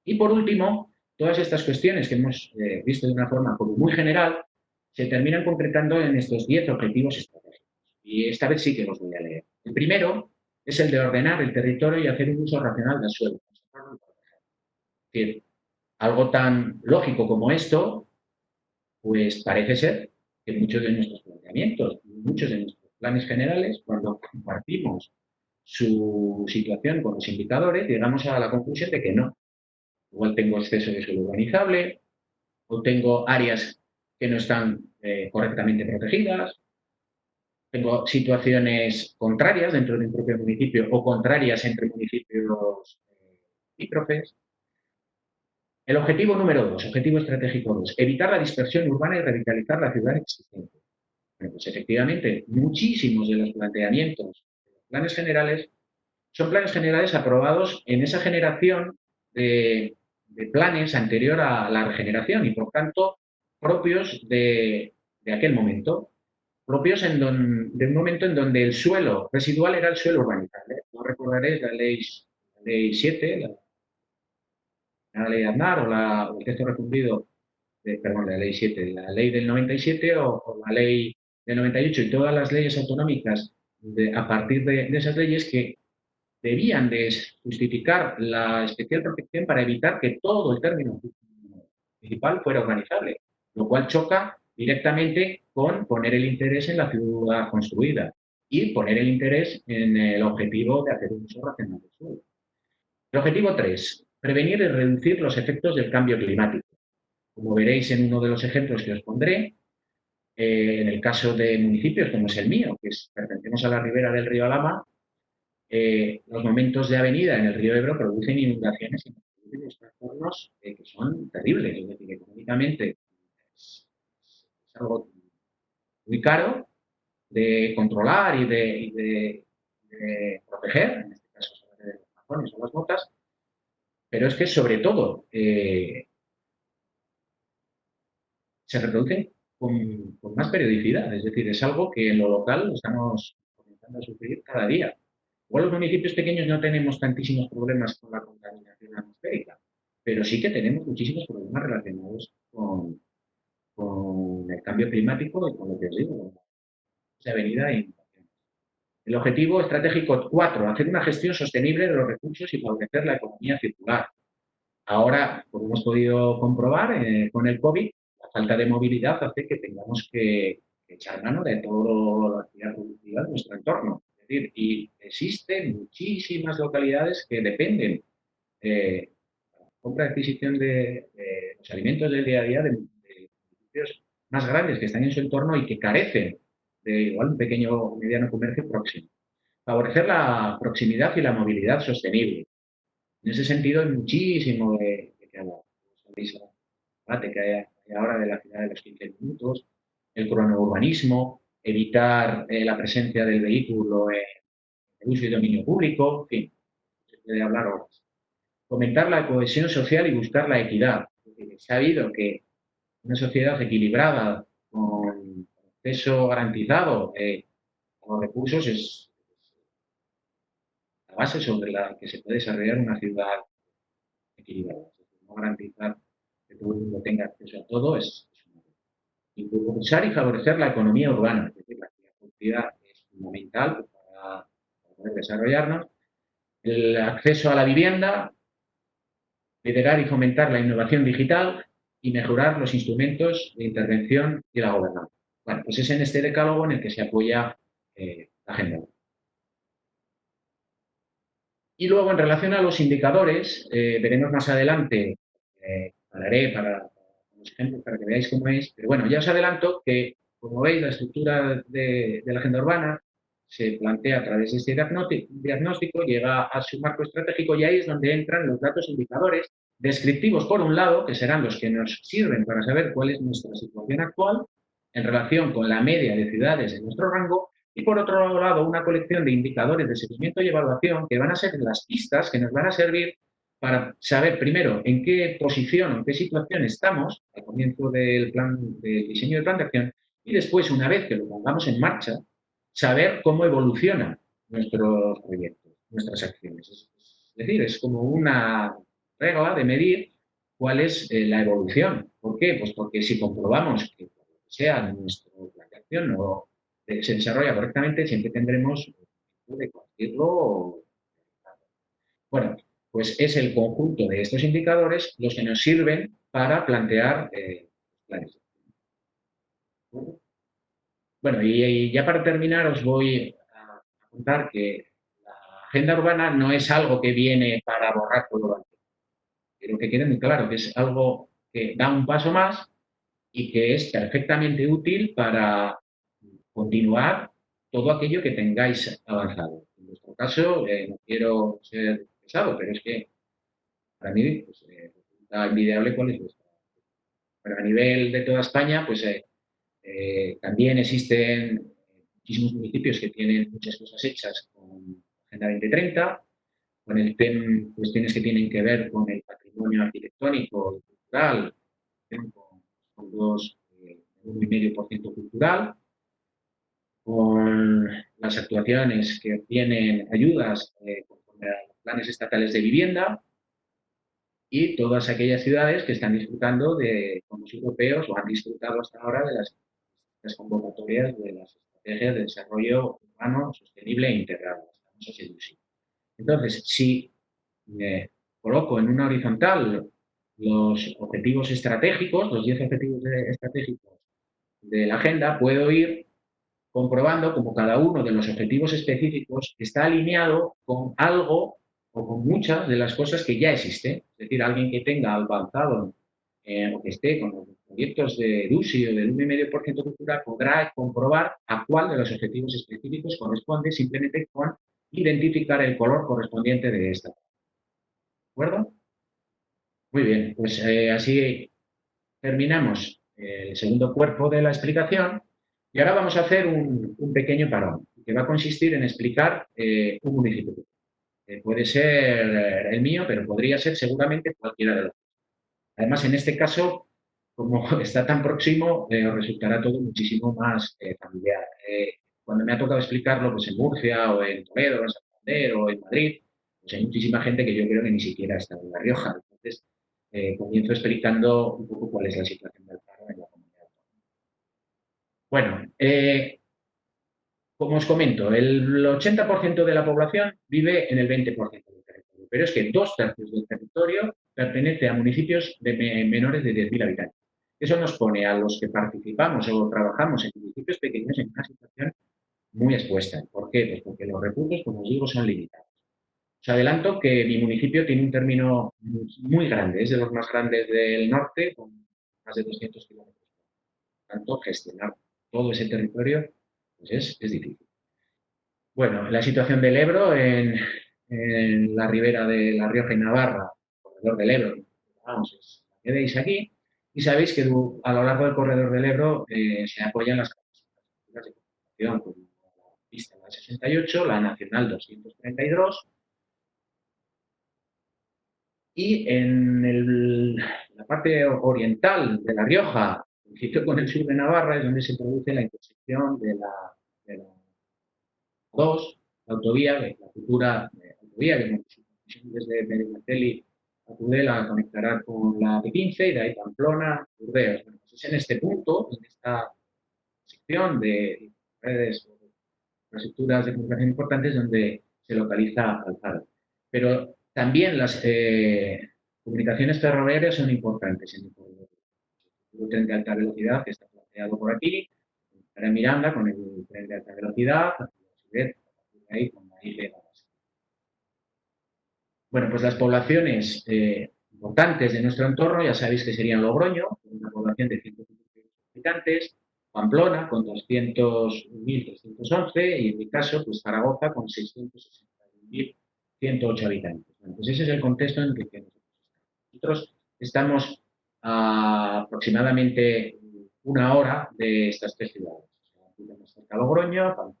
[SPEAKER 2] Y por último, todas estas cuestiones que hemos visto de una forma como muy general se terminan concretando en estos 10 objetivos estratégicos. Y esta vez sí que los voy a leer. El primero es el de ordenar el territorio y hacer un uso racional del suelo. Es decir, algo tan lógico como esto, pues parece ser que muchos de nuestros planteamientos, muchos de nuestros planes generales, cuando compartimos su situación con los indicadores, llegamos a la conclusión de que no. Igual tengo exceso de suelo urbanizable, o tengo áreas que no están correctamente protegidas, tengo situaciones contrarias dentro de un propio municipio o contrarias entre municipios limítrofes. El objetivo número 2, objetivo estratégico 2, evitar la dispersión urbana y revitalizar la ciudad existente. Bueno, pues efectivamente, muchísimos de los planteamientos de los planes generales son planes generales aprobados en esa generación de planes anterior a la regeneración y, por tanto, propios de aquel momento, propios de un momento en donde el suelo residual era el suelo urbanizable. No recordaréis la ley 7, la ley Aznar o el texto refundido, perdón, la ley 7, la ley del 97 o la ley del 98 y todas las leyes autonómicas a partir de esas leyes que debían de justificar la especial protección para evitar que todo el término municipal fuera urbanizable, lo cual choca directamente con poner el interés en la ciudad construida y poner el interés en el objetivo de hacer un uso racional del suelo. El objetivo 3, prevenir y reducir los efectos del cambio climático. Como veréis en uno de los ejemplos que os pondré, en el caso de municipios como es el mío, que pertenecemos a la ribera del río Alhama, los momentos de avenida en el río Ebro producen inundaciones y producen trastornos que son terribles. Es decir, económicamente es algo muy caro de controlar y de proteger, en este caso sobre los mazones o las botas, pero es que sobre todo se reproducen con más periodicidad. Es decir, es algo que en lo local estamos comenzando a sufrir cada día. Igual los municipios pequeños no tenemos tantísimos problemas con la contaminación atmosférica, pero sí que tenemos muchísimos problemas relacionados con el cambio climático y con lo que os digo, esa avenida e inundaciones. El objetivo estratégico 4, hacer una gestión sostenible de los recursos y favorecer la economía circular. Ahora, como hemos podido comprobar con el COVID, la falta de movilidad hace que tengamos que echar mano de toda la actividad productiva de nuestro entorno. Es decir, y existen muchísimas localidades que dependen de la compra y adquisición de los alimentos del día a día de municipios más grandes que están en su entorno y que carecen de igual un pequeño o mediano comercio próximo. Favorecer la proximidad y la movilidad sostenible. En ese sentido, hay muchísimo de que hablar. Sabéis el debate que hay ahora de la ciudad de los 15 minutos, el cronourbanismo, evitar la presencia del vehículo en el uso y dominio público, en fin, se puede hablar horas. Fomentar la cohesión social y buscar la equidad. Es decir, se ha habido que una sociedad equilibrada, con acceso garantizado a los recursos, es la base sobre la que se puede desarrollar una ciudad equilibrada. Es decir, no garantizar que todo el mundo tenga acceso a todo es una cosa. Impulsar y favorecer la economía urbana, es decir, la actividad productiva es fundamental para poder desarrollarnos. El acceso a la vivienda, liderar y fomentar la innovación digital y mejorar los instrumentos de intervención y la gobernanza. Bueno, pues es en este decálogo en el que se apoya la agenda. Y luego, en relación a los indicadores, veremos más adelante, hablaré para los ejemplos para que veáis cómo es, pero bueno, ya os adelanto que, como veis, la estructura de la agenda urbana se plantea a través de este diagnóstico, llega a su marco estratégico y ahí es donde entran los datos indicadores descriptivos, por un lado, que serán los que nos sirven para saber cuál es nuestra situación actual en relación con la media de ciudades en nuestro rango, y por otro lado, una colección de indicadores de seguimiento y evaluación que van a ser las pistas que nos van a servir para saber primero en qué posición o en qué situación estamos al comienzo del diseño del plan de acción y después, una vez que lo pongamos en marcha, saber cómo evolucionan nuestros proyectos, nuestras acciones. Es decir, es como una regla de medir cuál es la evolución. ¿Por qué? Pues porque si comprobamos que, por lo que sea, nuestro plan de acción no se desarrolla correctamente, siempre tendremos de corregirlo. Bueno, pues es el conjunto de estos indicadores los que nos sirven para plantear planes. Bueno, y ya para terminar os voy a contar que la agenda urbana no es algo que viene para borrar todo lo anterior. Quiero que quede muy claro que es algo que da un paso más y que es perfectamente útil para continuar todo aquello que tengáis avanzado. En vuestro caso, no quiero ser pesado, pero es que para mí pues, resulta envidiable cuál es vuestra. Pero a nivel de toda España, pues también existen muchísimos municipios que tienen muchas cosas hechas con Agenda 2030, con cuestiones que tienen que ver con el patrimonio arquitectónico y cultural, con fondos de 1,5% cultural, con las actuaciones que obtienen ayudas conforme a los planes estatales de vivienda y todas aquellas ciudades que están disfrutando de fondos europeos o han disfrutado hasta ahora de las convocatorias de las estrategias de desarrollo urbano sostenible e integrado, las famosas EDUSI. Entonces, si me coloco en una horizontal los objetivos estratégicos, los 10 objetivos estratégicos de la agenda, puedo ir comprobando cómo cada uno de los objetivos específicos está alineado con algo o con muchas de las cosas que ya existen. Es decir, alguien que tenga avanzado o que esté con los proyectos de DUSI o del 1,5% cultural podrá comprobar a cuál de los objetivos específicos corresponde simplemente con identificar el color correspondiente de esta. ¿De acuerdo? Muy bien, pues así terminamos el segundo cuerpo de la explicación y ahora vamos a hacer un pequeño parón que va a consistir en explicar un municipio. Puede ser el mío, pero podría ser seguramente cualquiera de los. Además, en este caso, como está tan próximo, os resultará todo muchísimo más familiar. Cuando me ha tocado explicarlo pues en Murcia o en Toledo, en Santander o en Madrid, pues hay muchísima gente que yo creo que ni siquiera está en La Rioja. Entonces, comienzo explicando un poco cuál es la situación del paro en la comunidad. Bueno, como os comento, el 80% de la población vive en el 20% del territorio, pero es que 2/3 del territorio pertenece a municipios de menores de 10.000 habitantes. Eso nos pone a los que participamos o trabajamos en municipios pequeños en una situación muy expuesta. ¿Por qué? Pues porque los recursos, como os digo, son limitados. Os adelanto que mi municipio tiene un término muy grande, es de los más grandes del norte, con más de 200 kilómetros. Por tanto, gestionar todo ese territorio pues es difícil. Bueno, la situación del Ebro en la ribera de La Rioja y Navarra, corredor del Ebro, vamos, la que veis aquí, y sabéis que a lo largo del corredor del Ebro se apoyan las infraestructuras de comunicación, como la pista la 68, la nacional 232, y en la parte oriental de La Rioja, junto con el sur de Navarra, es donde se produce la intersección de la 2, la autovía, la futura autovía, que desde Medinaceli a Tudela conectará con la P15 y de ahí Pamplona, Burdeos. Bueno, pues es en este punto, en esta sección de redes o infraestructuras de comunicación importantes, donde se localiza Alfaro. Pero también las comunicaciones ferroviarias son importantes en el corredor. El tren de alta velocidad que está planteado por aquí, para Miranda con el tren de alta velocidad, ahí con la isla. Bueno, pues las poblaciones importantes de nuestro entorno, ya sabéis que serían Logroño, con una población de 150 habitantes, Pamplona con 200.311 y en mi caso, pues Zaragoza con 661.108 habitantes. Bueno, pues ese es el contexto en el que nosotros estamos a aproximadamente una hora de estas tres ciudades. Tenemos cerca Logroño,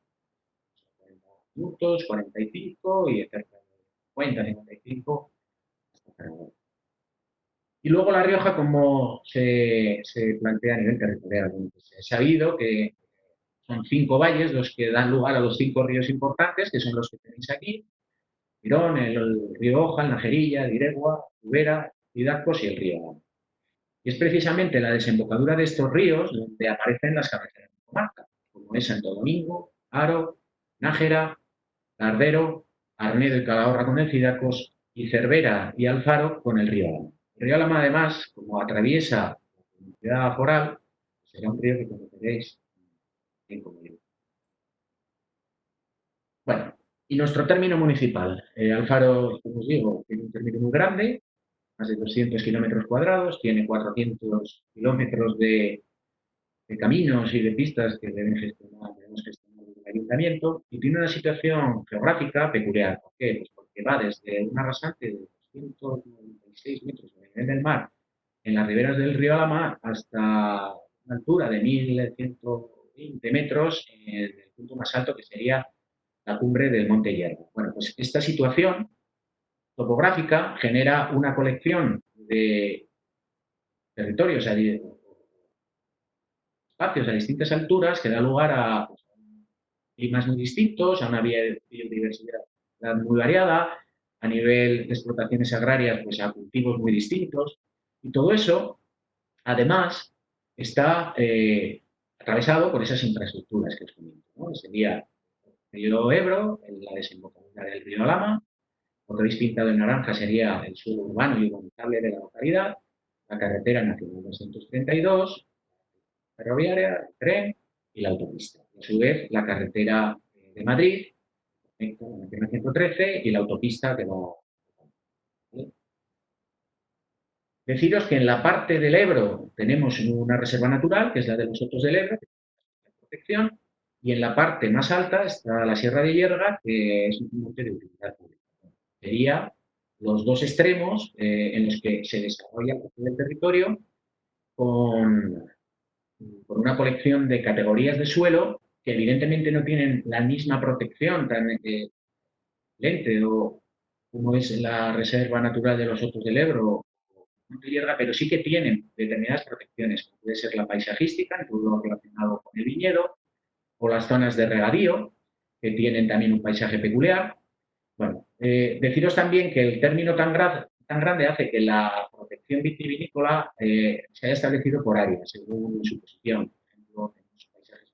[SPEAKER 2] 40 minutos, 45 y cerca de 50, 55 hasta Zaragoza. Y luego La Rioja, como se plantea a nivel territorial. Pues he sabido que son 5 valles los que dan lugar a los 5 ríos importantes, que son los que tenéis aquí: Irón, el río Oja, el Najerilla, el Iregua, Ubera, Hidalgos y el río Gama. Y es precisamente la desembocadura de estos ríos donde aparecen las cabeceras de comarca, como es Santo Domingo, Haro, Nájera, Lardero, Arnedo y Calahorra con el Cidacos y Cervera y Alfaro con el río Alhama. El río Alhama, además, como atraviesa la comunidad foral, será un río que conoceréis bien como yo. Bueno, y nuestro término municipal. Alfaro, como os digo, tiene un término muy grande, más de 200 kilómetros cuadrados, tiene 400 kilómetros de caminos y de pistas que debemos gestionar el ayuntamiento, y tiene una situación geográfica peculiar. ¿Por qué? Pues porque va desde una rasante de 296 metros de nivel del mar en las riberas del río Alhama hasta una altura de 1.120 metros en el punto más alto, que sería la cumbre del Monte Hierro. Bueno, pues esta situación topográfica genera una colección de territorios, espacios a distintas alturas que da lugar a pues, climas muy distintos, a una biodiversidad muy variada, a nivel de explotaciones agrarias, pues a cultivos muy distintos. Y todo eso, además, está atravesado por esas infraestructuras que os comento, ¿no? Sería el río Ebro, la desembocadura del río Alhama, lo que habéis pintado en naranja sería el suelo urbano y urbanizable de la localidad, la carretera nacional 232, ferroviaria, el tren y la autopista. Y a su vez, la carretera de Madrid, la nacional 113 y la autopista que va. ¿Vale? Deciros que en la parte del Ebro tenemos una reserva natural, que es la de los Sotos del Ebro, de protección, y en la parte más alta está la Sierra de Yerga, que es un monte de utilidad pública. Sería los dos extremos en los que se desarrolla el resto del territorio con, con, una colección de categorías de suelo que evidentemente no tienen la misma protección tan lente o como es la Reserva Natural de los Sotos del Ebro o Monte Hierga, pero sí que tienen determinadas protecciones, como puede ser la paisajística, en todo lo relacionado con el viñedo, o las zonas de regadío, que tienen también un paisaje peculiar. Bueno, deciros también que el término tan grande hace que la protección vitivinícola se haya establecido por áreas, según su posición. Por ejemplo, tenemos paisajes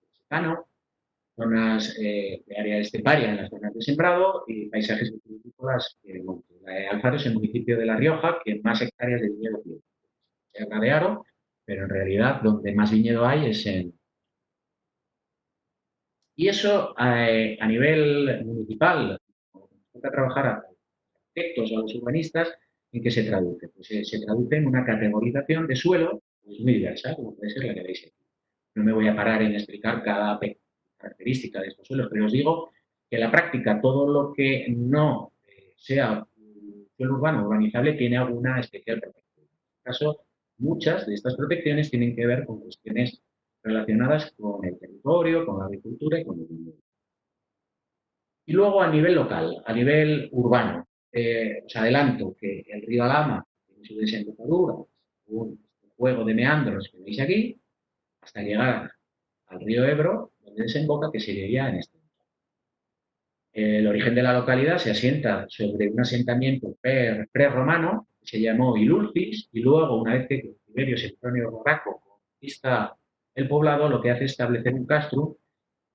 [SPEAKER 2] mexicanos, zonas de área esteparia en las zonas de sembrado y paisajes vitivinícolas de monte. Alfaro es el municipio de La Rioja que más hectáreas de viñedo tiene. Sierra de Aro, pero en realidad donde más viñedo hay es en. Y eso a nivel municipal, como nos toca trabajar a arquitectos, a los urbanistas, ¿en qué se traduce? Pues se traduce en una categorización de suelo pues, muy diversa, como puede ser la que veis aquí. No me voy a parar en explicar cada característica de estos suelos, pero os digo que en la práctica todo lo que no sea suelo urbano urbanizable tiene alguna especial protección. En este caso, muchas de estas protecciones tienen que ver con cuestiones relacionadas con el territorio, con la agricultura y con el medio. Y luego a nivel local, a nivel urbano, os adelanto que el río Alhama tiene su desembocadura, un juego de meandros que veis aquí, hasta llegar al río Ebro, donde desemboca, que se veía en este. El origen de la localidad se asienta sobre un asentamiento prerromano que se llamó Ilulcis y luego, una vez que Tiberio Sempronio Borraco conquista el poblado, lo que hace es establecer un castro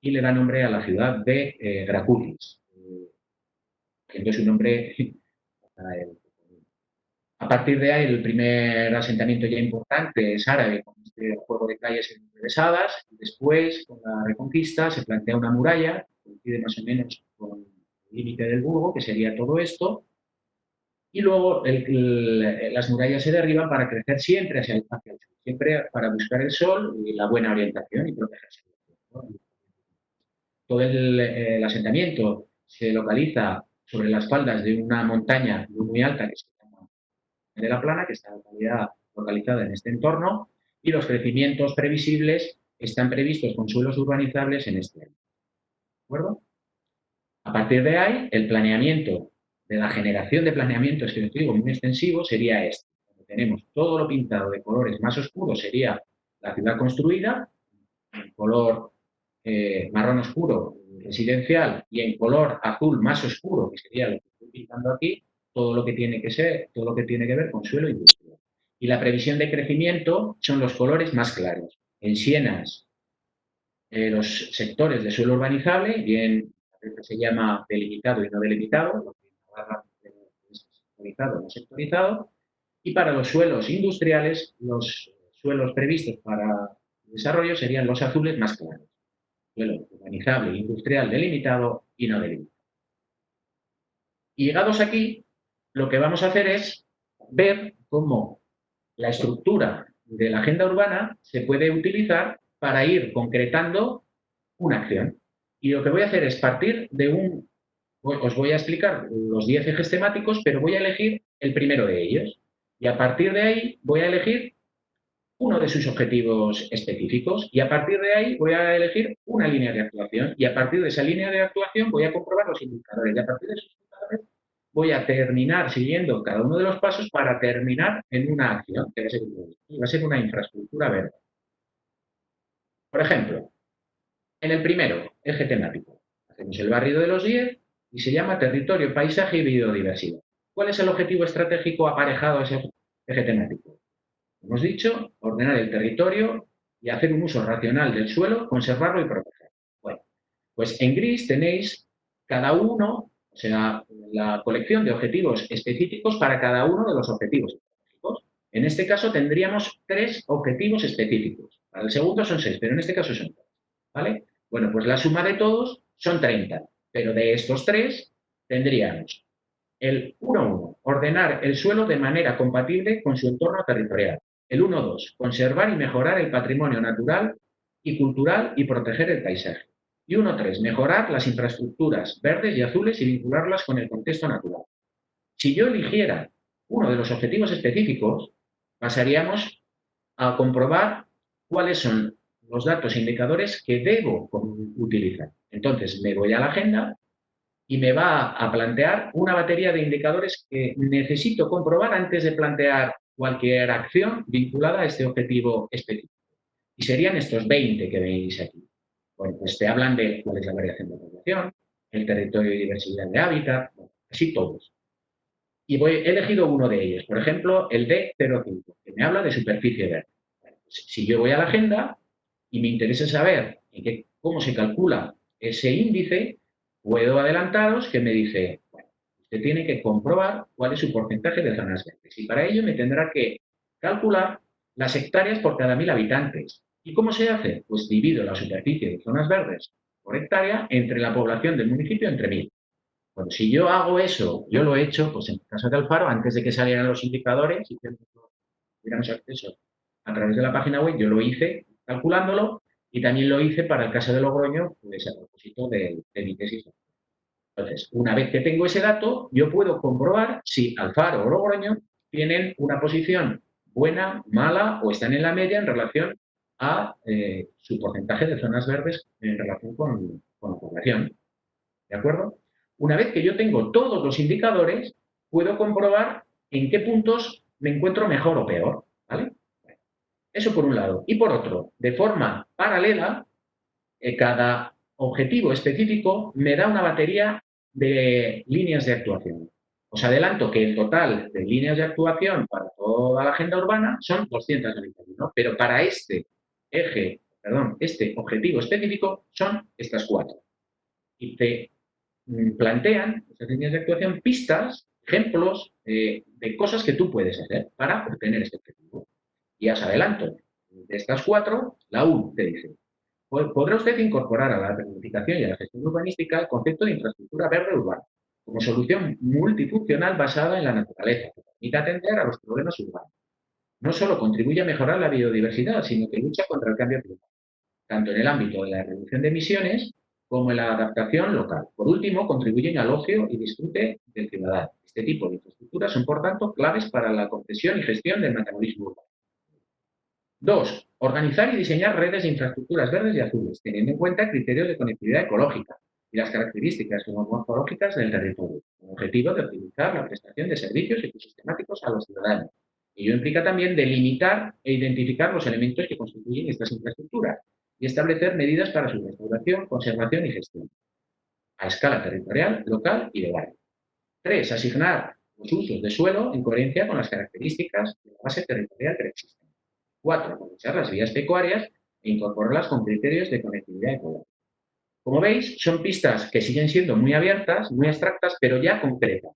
[SPEAKER 2] y le da nombre a la ciudad de Graculis, siendo su nombre para el. A partir de ahí, el primer asentamiento ya importante es árabe, con este juego de calles enrevesadas. Después, con la Reconquista, se plantea una muralla, que coincide más o menos con el límite del Burgo, que sería todo esto. Y luego las murallas se derriban para crecer siempre hacia el sur, siempre para buscar el sol y la buena orientación y protegerse. ¿No? Todo el asentamiento se localiza sobre las faldas de una montaña muy alta que se llama de la Plana, que está localizada en este entorno, y los crecimientos previsibles están previstos con suelos urbanizables en este año. ¿De acuerdo? A partir de ahí, el planeamiento de la generación de planeamientos que os digo muy extensivo sería este. Tenemos todo lo pintado de colores más oscuros, sería la ciudad construida, en color marrón oscuro residencial y en color azul más oscuro, que sería lo que estoy pintando aquí, todo lo que tiene que ver con suelo industrial. Y la previsión de crecimiento son los colores más claros. En Sienas, los sectores de suelo urbanizable, bien que se llama delimitado y no delimitado, lo que es sectorizado o no sectorizado, y para los suelos industriales, los suelos previstos para desarrollo serían los azules más claros. Suelo urbanizable, industrial, delimitado y no delimitado. Y llegados aquí, lo que vamos a hacer es ver cómo la estructura de la agenda urbana se puede utilizar para ir concretando una acción. Y lo que voy a hacer es partir de os voy a explicar los 10 ejes temáticos, pero voy a elegir el primero de ellos. Y a partir de ahí voy a elegir uno de sus objetivos específicos y a partir de ahí voy a elegir una línea de actuación y a partir de esa línea de actuación voy a comprobar los indicadores y a partir de esos indicadores voy a terminar siguiendo cada uno de los pasos para terminar en una acción que va a ser una infraestructura verde. Por ejemplo, en el primero, eje temático, hacemos el barrido de los 10 y se llama territorio, paisaje y biodiversidad. ¿Cuál es el objetivo estratégico aparejado a ese eje temático? Hemos dicho, ordenar el territorio y hacer un uso racional del suelo, conservarlo y protegerlo. Bueno, pues en gris tenéis cada uno, o sea, la colección de objetivos específicos para cada uno de los objetivos específicos. En este caso tendríamos 3 objetivos específicos. Para el segundo son 6, pero en este caso son 3. ¿Vale? Bueno, pues la suma de todos son 30, pero de estos 3 tendríamos el 1.1, ordenar el suelo de manera compatible con su entorno territorial. El 1.2, conservar y mejorar el patrimonio natural y cultural y proteger el paisaje. Y 1.3, mejorar las infraestructuras verdes y azules y vincularlas con el contexto natural. Si yo eligiera uno de los objetivos específicos, pasaríamos a comprobar cuáles son los datos e indicadores que debo utilizar. Entonces, me voy a la agenda y me va a plantear una batería de indicadores que necesito comprobar antes de plantear cualquier acción vinculada a este objetivo específico. Y serían estos 20 que veis aquí. Bueno, pues te hablan de cuál es la variación de población, el territorio y diversidad de hábitat, bueno, así todos. Y he elegido uno de ellos, por ejemplo, el D05, que me habla de superficie verde. Bueno, pues si yo voy a la agenda y me interesa saber cómo se calcula ese índice, puedo adelantaros que me dice, bueno, usted tiene que comprobar cuál es su porcentaje de zonas verdes. Y para ello me tendrá que calcular las hectáreas por cada 1.000 habitantes. ¿Y cómo se hace? Pues divido la superficie de zonas verdes por hectárea entre la población del municipio entre 1.000. Bueno, si yo hago eso, yo lo he hecho, pues en el caso de Alfaro, antes de que salieran los indicadores y que tuviéramos acceso a través de la página web, yo lo hice calculándolo y también lo hice para el caso de Logroño, pues a propósito de mi tesis. Entonces, una vez que tengo ese dato, yo puedo comprobar si Alfaro o Logroño tienen una posición buena, mala o están en la media en relación a su porcentaje de zonas verdes en relación con la población. ¿De acuerdo? Una vez que yo tengo todos los indicadores, puedo comprobar en qué puntos me encuentro mejor o peor. ¿Vale? Eso por un lado. Y por otro, de forma paralela, cada objetivo específico me da una batería de líneas de actuación. Os adelanto que el total de líneas de actuación para toda la agenda urbana son 291, pero para este objetivo específico son estas 4. Y te plantean, esas líneas de actuación, pistas, ejemplos de cosas que tú puedes hacer para obtener este objetivo. Y os adelanto, de estas 4, la 1 te dice, podrá usted incorporar a la planificación y a la gestión urbanística el concepto de infraestructura verde urbana como solución multifuncional basada en la naturaleza que permita atender a los problemas urbanos. No solo contribuye a mejorar la biodiversidad, sino que lucha contra el cambio climático, tanto en el ámbito de la reducción de emisiones como en la adaptación local. Por último, contribuyen al ocio y disfrute del ciudadano. Este tipo de infraestructuras son, por tanto, claves para la concesión y gestión del metabolismo urbano. 2. Organizar y diseñar redes de infraestructuras verdes y azules, teniendo en cuenta criterios de conectividad ecológica y las características morfológicas del territorio, con el objetivo de optimizar la prestación de servicios ecosistemáticos a los ciudadanos. Ello implica también delimitar e identificar los elementos que constituyen estas infraestructuras y establecer medidas para su restauración, conservación y gestión, a escala territorial, local y de barrio. 3. Asignar los usos de suelo en coherencia con las características de la base territorial preexistente. 4. Aprovechar las vías pecuarias e incorporarlas con criterios de conectividad ecológica. Como veis, son pistas que siguen siendo muy abiertas, muy abstractas, pero ya concretas.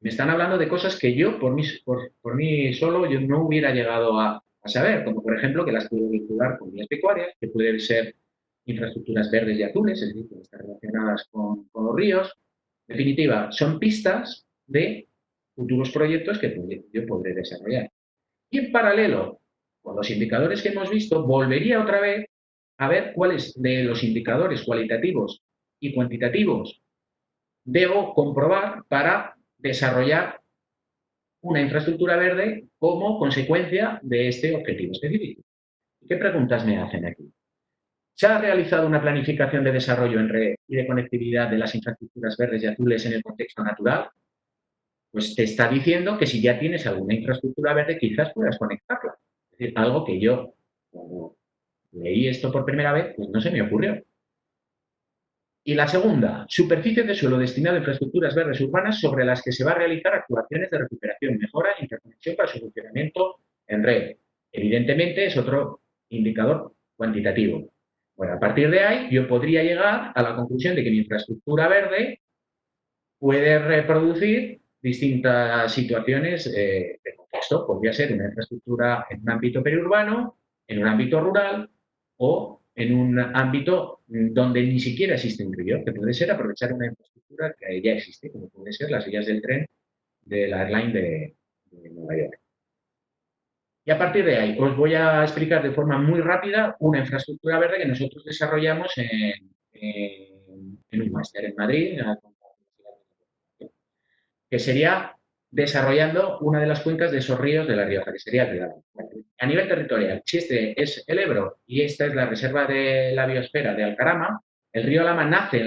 [SPEAKER 2] Me están hablando de cosas que yo, por mí solo, yo no hubiera llegado a saber, como por ejemplo que las puedo vincular con vías pecuarias, que pueden ser infraestructuras verdes y azules, es decir, que están relacionadas con los ríos. En definitiva, son pistas de futuros proyectos que yo podré desarrollar. Y en paralelo con los indicadores que hemos visto, volvería otra vez a ver cuáles de los indicadores cualitativos y cuantitativos debo comprobar para desarrollar una infraestructura verde como consecuencia de este objetivo específico. ¿Qué preguntas me hacen aquí? ¿Se ha realizado una planificación de desarrollo en red y de conectividad de las infraestructuras verdes y azules en el contexto natural? Pues te está diciendo que si ya tienes alguna infraestructura verde, quizás puedas conectarla. Es decir, algo que yo, como leí esto por primera vez, pues no se me ocurrió. Y la segunda, superficie de suelo destinado a infraestructuras verdes urbanas sobre las que se va a realizar actuaciones de recuperación, mejora e interconexión para su funcionamiento en red. Evidentemente es otro indicador cuantitativo. Bueno, a partir de ahí yo podría llegar a la conclusión de que mi infraestructura verde puede reproducir distintas situaciones de contexto. Podría ser una infraestructura en un ámbito periurbano, en un ámbito rural o en un ámbito donde ni siquiera existe un río, que puede ser aprovechar una infraestructura que ya existe, como puede ser las vías del tren de la airline de Nueva York. Y a partir de ahí, os voy a explicar de forma muy rápida una infraestructura verde que nosotros desarrollamos en un máster en Madrid, que sería desarrollando una de las cuencas de esos ríos de La Rioja, que sería el Río. A nivel territorial, si este es el Ebro y esta es la reserva de la biosfera de Alcarama, el río Alama nace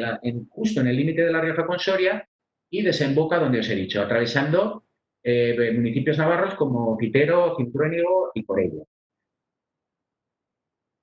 [SPEAKER 2] justo en el límite de La Rioja con Soria y desemboca donde os he dicho, atravesando municipios navarros como Quitero, Cintruénigo y Corello.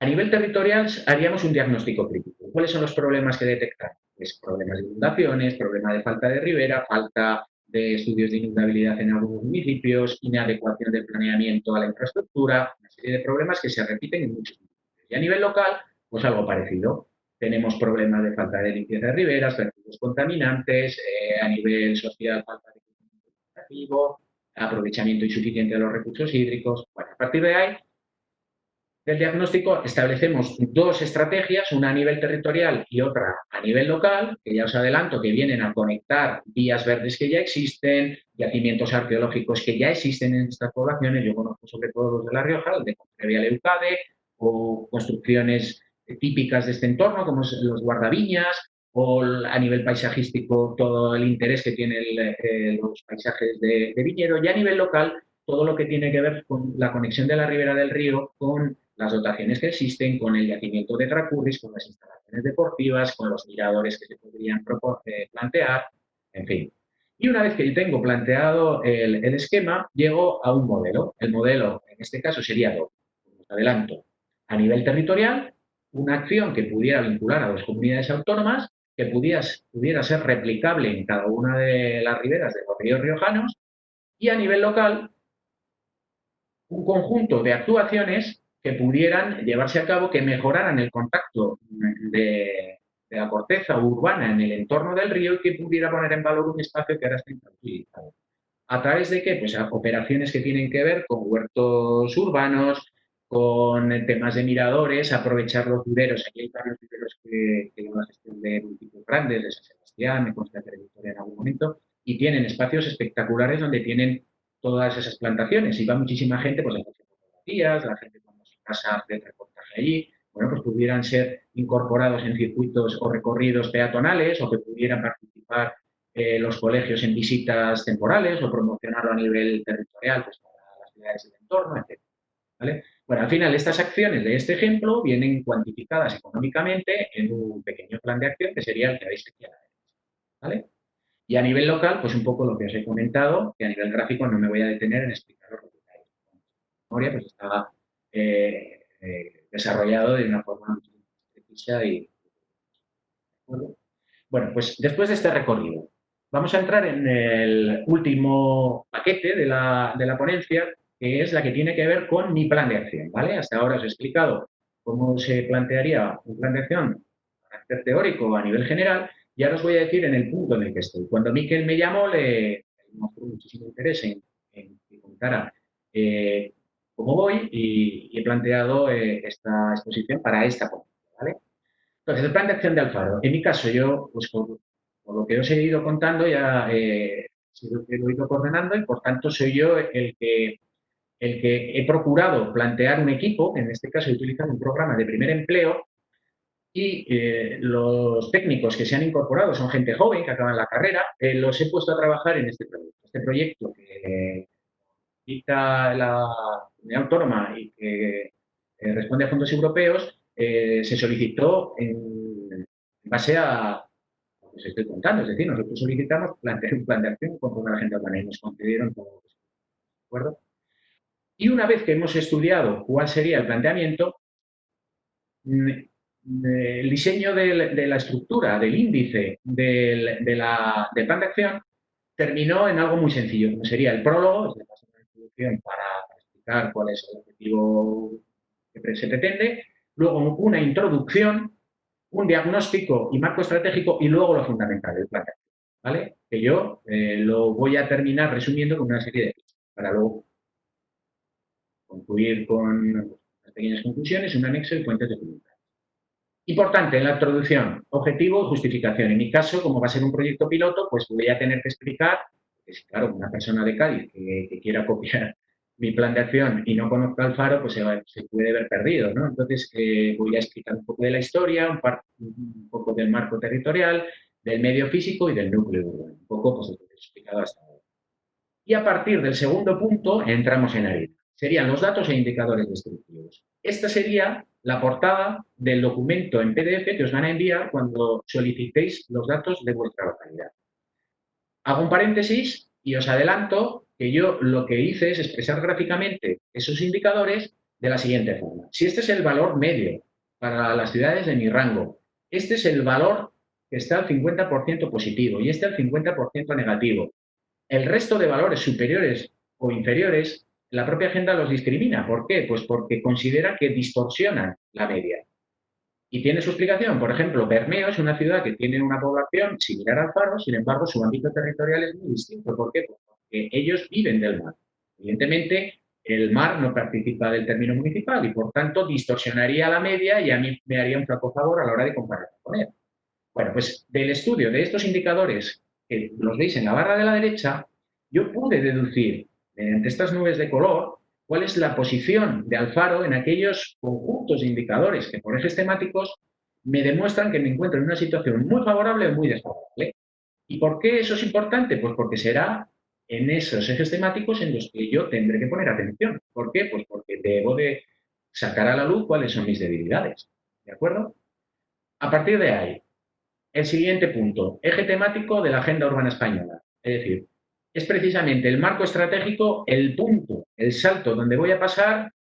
[SPEAKER 2] A nivel territorial haríamos un diagnóstico crítico. ¿Cuáles son los problemas que detectamos? Pues problemas de inundaciones, problema de falta de ribera, falta de estudios de inundabilidad en algunos municipios, inadecuación del planeamiento a la infraestructura, una serie de problemas que se repiten en muchos municipios. Y a nivel local, pues algo parecido. Tenemos problemas de falta de limpieza de riberas, vertidos contaminantes, a nivel social, falta de crecimiento vegetativo, aprovechamiento insuficiente de los recursos hídricos. Bueno, a partir de ahí, del diagnóstico establecemos dos estrategias, una a nivel territorial y otra a nivel local, que ya os adelanto que vienen a conectar vías verdes que ya existen, yacimientos arqueológicos que ya existen en estas poblaciones. Yo conozco sobre todo los de La Rioja, el de Contrevia Leucade, o construcciones típicas de este entorno, como los guardaviñas, o a nivel paisajístico todo el interés que tienen los paisajes de viñedo, y a nivel local todo lo que tiene que ver con la conexión de la ribera del río con las dotaciones que existen, con el yacimiento de Tracurris, con las instalaciones deportivas, con los miradores que se podrían plantear, en fin. Y una vez que yo tengo planteado el esquema, llego a un modelo. El modelo, en este caso, sería doble. Os adelanto. A nivel territorial, una acción que pudiera vincular a dos comunidades autónomas, que pudiera ser replicable en cada una de las riberas de los ríos riojanos, y a nivel local, un conjunto de actuaciones que pudieran llevarse a cabo que mejoraran el contacto de la corteza urbana en el entorno del río y que pudiera poner en valor un espacio que ahora está infrautilizado. ¿A través de qué? Pues a operaciones que tienen que ver con huertos urbanos, con temas de miradores, aprovechar los viveros. Aquí hay varios viveros que llevan la gestión de municipios grandes, de San Sebastián, me consta que de Victoria en algún momento, y tienen espacios espectaculares donde tienen todas esas plantaciones. Y va muchísima gente, pues, a hacer fotografías, la gente con su casa de reportaje allí. Bueno, pues pudieran ser incorporados en circuitos o recorridos peatonales o que pudieran participar los colegios en visitas temporales o promocionarlo a nivel territorial pues, para las ciudades del entorno, etc. ¿Vale? Bueno, al final estas acciones de este ejemplo vienen cuantificadas económicamente en un pequeño plan de acción que sería el que veis aquí a la derecha. ¿Vale? Y a nivel local, pues un poco lo que os he comentado, que a nivel gráfico no me voy a detener en explicar los detalles. La memoria pues está desarrollado de una forma muy precisa y... Bueno, pues después de este recorrido, vamos a entrar en el último paquete de la ponencia, que es la que tiene que ver con mi plan de acción, ¿vale? Hasta ahora os he explicado cómo se plantearía un plan de acción de carácter teórico a nivel general, y ahora os voy a decir en el punto en el que estoy. Cuando Miquel me llamó, le mostró muchísimo interés en que contara cómo voy y he planteado esta exposición para esta ponencia, ¿vale? Entonces, el plan de acción de Alfaro. En mi caso, yo, pues por lo que os he ido contando, ya lo he ido coordenando y, por tanto, soy yo el que he procurado plantear un equipo, en este caso he utilizado un programa de primer empleo y los técnicos que se han incorporado son gente joven que acaban la carrera, los he puesto a trabajar en este proyecto. Este proyecto que dicta la Comunidad Autónoma y que responde a fondos europeos, se solicitó en base a lo que os estoy contando. Es decir, nosotros solicitamos plantear un plan de acción conforme a la agenda urbana y nos concedieron todo. ¿De acuerdo? Y una vez que hemos estudiado cuál sería el planteamiento, el diseño de la estructura, del índice, del plan de acción, terminó en algo muy sencillo, como sería el prólogo, es decir, una introducción para explicar cuál es el objetivo que se pretende, luego una introducción, un diagnóstico y marco estratégico y luego lo fundamental, el plan de acción, ¿vale? Que yo lo voy a terminar resumiendo con una serie de pistas para luego concluir con las pequeñas conclusiones, un anexo y fuentes documentales. Importante en la introducción, objetivo y justificación. En mi caso, como va a ser un proyecto piloto, pues voy a tener que explicar, que si claro, una persona de Cádiz que quiera copiar mi plan de acción y no conozca el faro, pues se puede ver perdido, ¿no? Entonces, voy a explicar un poco de la historia, un poco del marco territorial, del medio físico y del núcleo urbano. Un poco, pues, lo que he explicado hasta ahora. Y a partir del segundo punto entramos en harina. Serían los datos e indicadores descriptivos. Esta sería la portada del documento en PDF que os van a enviar cuando solicitéis los datos de vuestra localidad. Hago un paréntesis y os adelanto que yo lo que hice es expresar gráficamente esos indicadores de la siguiente forma. Si este es el valor medio para las ciudades de mi rango, este es el valor que está al 50% positivo y este al 50% negativo. El resto de valores superiores o inferiores, la propia agenda los discrimina. ¿Por qué? Pues porque considera que distorsionan la media. Y tiene su explicación. Por ejemplo, Bermeo es una ciudad que tiene una población similar al Faro, sin embargo, su ámbito territorial es muy distinto. ¿Por qué? Pues porque ellos viven del mar. Evidentemente, el mar no participa del término municipal y, por tanto, distorsionaría la media y a mí me haría un flaco favor a la hora de comparar con él. Bueno, pues del estudio de estos indicadores, que los veis en la barra de la derecha, yo pude deducir, mediante estas nubes de color, cuál es la posición de Alfaro en aquellos conjuntos de indicadores que por ejes temáticos me demuestran que me encuentro en una situación muy favorable o muy desfavorable. ¿Y por qué eso es importante? Pues porque será en esos ejes temáticos en los que yo tendré que poner atención. ¿Por qué? Pues porque debo de sacar a la luz cuáles son mis debilidades. ¿De acuerdo? A partir de ahí, el siguiente punto, eje temático de la Agenda Urbana Española. Es decir, es precisamente el marco estratégico el punto, el salto donde voy a pasar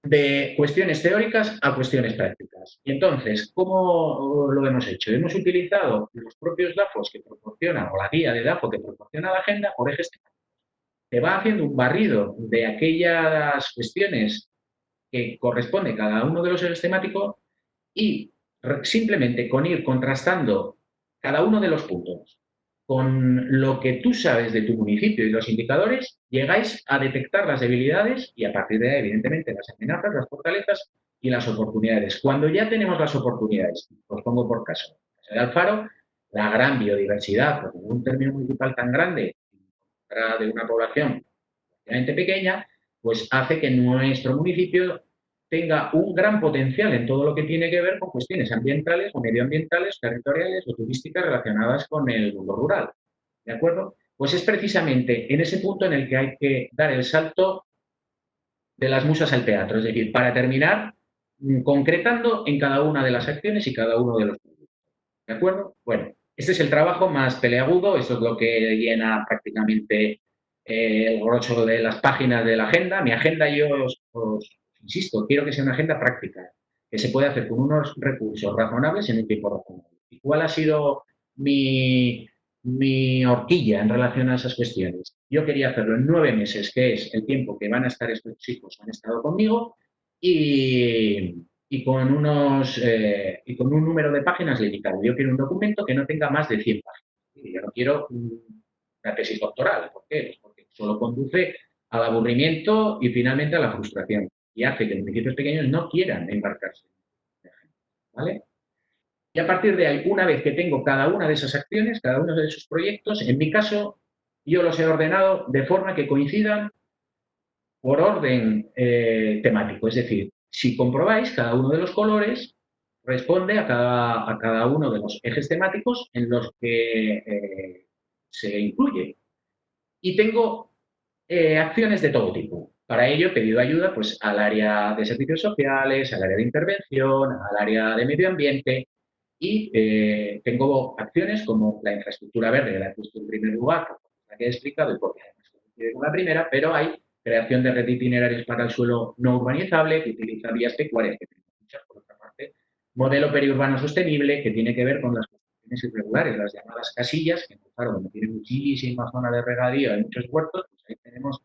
[SPEAKER 2] de cuestiones teóricas a cuestiones prácticas. Y entonces, ¿cómo lo hemos hecho? Hemos utilizado los propios DAFOs que proporciona, o la guía de DAFO que proporciona la agenda por ejes temáticos. Te va haciendo un barrido de aquellas cuestiones que corresponde cada uno de los ejes temáticos y simplemente con ir contrastando cada uno de los puntos con lo que tú sabes de tu municipio y los indicadores, llegáis a detectar las debilidades y a partir de ahí, evidentemente, las amenazas, las fortalezas y las oportunidades. Cuando ya tenemos las oportunidades, os pongo por caso, de Alfaro, la gran biodiversidad, porque un término municipal tan grande de una población relativamente pequeña, pues hace que nuestro municipio tenga un gran potencial en todo lo que tiene que ver con cuestiones ambientales o medioambientales, territoriales o turísticas relacionadas con el mundo rural. ¿De acuerdo? Pues es precisamente en ese punto en el que hay que dar el salto de las musas al teatro, es decir, para terminar concretando en cada una de las acciones y cada uno de los puntos. ¿De acuerdo? Bueno, este es el trabajo más peleagudo, esto es lo que llena prácticamente el grosso de las páginas de la agenda. Mi agenda, yo os insisto, quiero que sea una agenda práctica, que se puede hacer con unos recursos razonables en un tiempo razonable. ¿Y cuál ha sido mi horquilla en relación a esas cuestiones? Yo quería hacerlo en 9 meses, que es el tiempo que van a estar estos chicos, han estado conmigo, y con y con un número de páginas limitado. Yo quiero un documento que no tenga más de 100 páginas. Y yo no quiero una tesis doctoral. ¿Por qué? Pues porque solo conduce al aburrimiento y finalmente a la frustración. Y hace que los municipios pequeños no quieran embarcarse. ¿Vale? Y a partir de ahí, una vez que tengo cada una de esas acciones, cada uno de esos proyectos, en mi caso, yo los he ordenado de forma que coincidan por orden temático. Es decir, si comprobáis, cada uno de los colores responde a cada uno de los ejes temáticos en los que se incluye. Y tengo acciones de todo tipo. Para ello he pedido ayuda pues, al área de servicios sociales, al área de intervención, al área de medio ambiente y tengo acciones como la infraestructura verde, que la he puesto en primer lugar, la que he explicado y porque además coincide con la primera, pero hay creación de red de itinerarios para el suelo no urbanizable, que utiliza vías pecuarias, que tenemos muchas, por otra parte, modelo periurbano sostenible, que tiene que ver con las construcciones irregulares, las llamadas casillas, que claro, como tiene muchísima zona de regadío, hay muchos huertos, pues ahí tenemos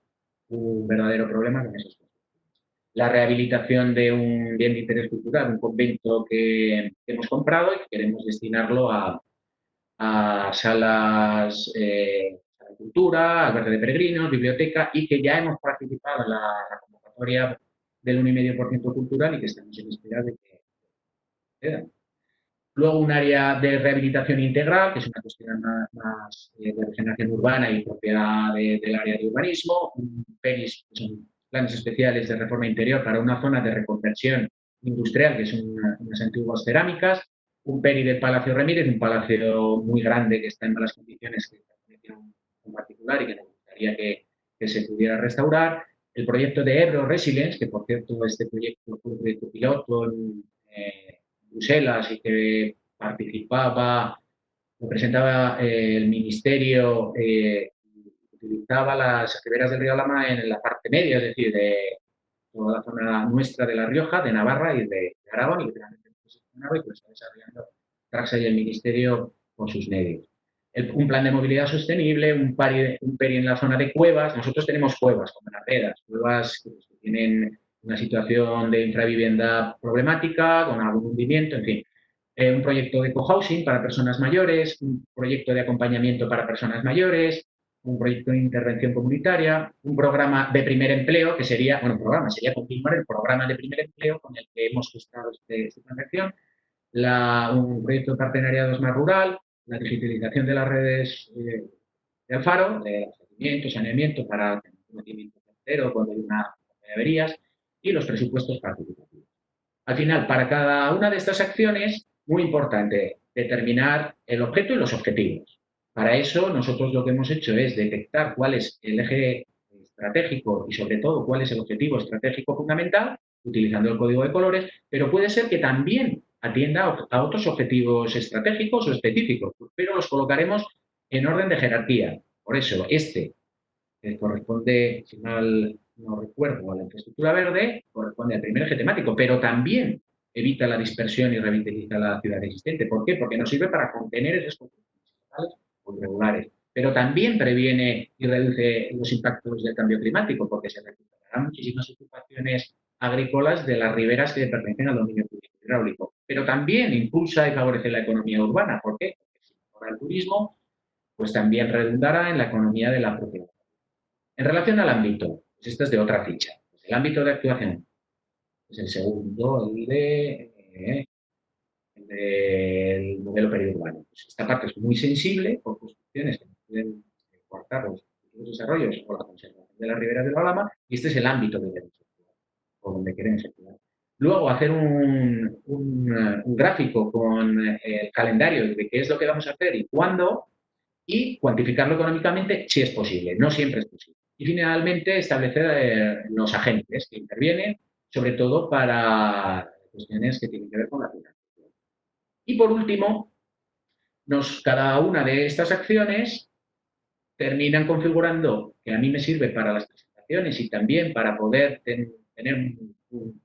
[SPEAKER 2] un verdadero problema con esos construcciones. La rehabilitación de un bien de interés cultural, un convento que hemos comprado y que queremos destinarlo a salas de cultura, albergue de peregrinos, biblioteca, y que ya hemos participado en la convocatoria del 1,5% cultural y que estamos en espera de que suceda. Luego un área de rehabilitación integral, que es una cuestión más de regeneración urbana y propiedad del área de urbanismo. Un PERIS, que son planes especiales de reforma interior para una zona de reconversión industrial, que son unas antiguas cerámicas. Un PERI del Palacio Ramírez, un palacio muy grande que está en malas condiciones, que tiene un particular y que nos gustaría que se pudiera restaurar. El proyecto de Ebro Resilience, que por cierto este proyecto fue un proyecto piloto en Bruselas y que participaba, lo presentaba el Ministerio, utilizaba las riberas del río Lama en la parte media, es decir, de toda la zona nuestra de La Rioja, de Navarra y de Aragón, y realmente funcionaba y pues está desarrollando Traxa y el Ministerio con sus medios. Un plan de movilidad sostenible, un PERI en la zona de cuevas. Nosotros tenemos cuevas, como las Vedas, cuevas que tienen una situación de infravivienda problemática, con algún hundimiento, en fin. Un proyecto de cohousing para personas mayores, un proyecto de acompañamiento para personas mayores, un proyecto de intervención comunitaria, un programa de primer empleo, que sería, bueno, sería continuar el programa de primer empleo con el que hemos gestado esta transacción, un proyecto de partenariados más rural, la digitalización de las redes de Alfaro, de abastecimiento, saneamiento para mantenimiento certero cuando hay una averías, y los presupuestos participativos. Al final, para cada una de estas acciones, muy importante, determinar el objeto y los objetivos. Para eso, nosotros lo que hemos hecho es detectar cuál es el eje estratégico y, sobre todo, cuál es el objetivo estratégico fundamental, utilizando el código de colores, pero puede ser que también atienda a otros objetivos estratégicos o específicos, pero los colocaremos en orden de jerarquía. Por eso, que corresponde, si mal no recuerdo, a la infraestructura verde, corresponde al primer eje temático, pero también evita la dispersión y revitaliza la ciudad existente. ¿Por qué? Porque nos sirve para contener esas construcciones municipales o irregulares, pero también previene y reduce los impactos del cambio climático, porque se recuperarán muchísimas ocupaciones agrícolas de las riberas que pertenecen al dominio público hidráulico, pero también impulsa y favorece la economía urbana. ¿Por qué? Porque si mejora el turismo, pues también redundará en la economía de la propiedad. En relación al ámbito, pues esta es de otra ficha. Pues el ámbito de actuación es el segundo, el del modelo periurbano. Pues esta parte es muy sensible por construcciones que pueden cortar los desarrollos o la conservación de las riberas del Alhama, y este es el ámbito que queremos actuar, o donde queremos actuar. Luego, hacer un gráfico con el calendario de qué es lo que vamos a hacer y cuándo, y cuantificarlo económicamente si es posible. No siempre es posible. Y finalmente establecer los agentes que intervienen, sobre todo para cuestiones que tienen que ver con la financiación. Y por último, cada una de estas acciones terminan configurando, que a mí me sirve para las presentaciones y también para poder tener un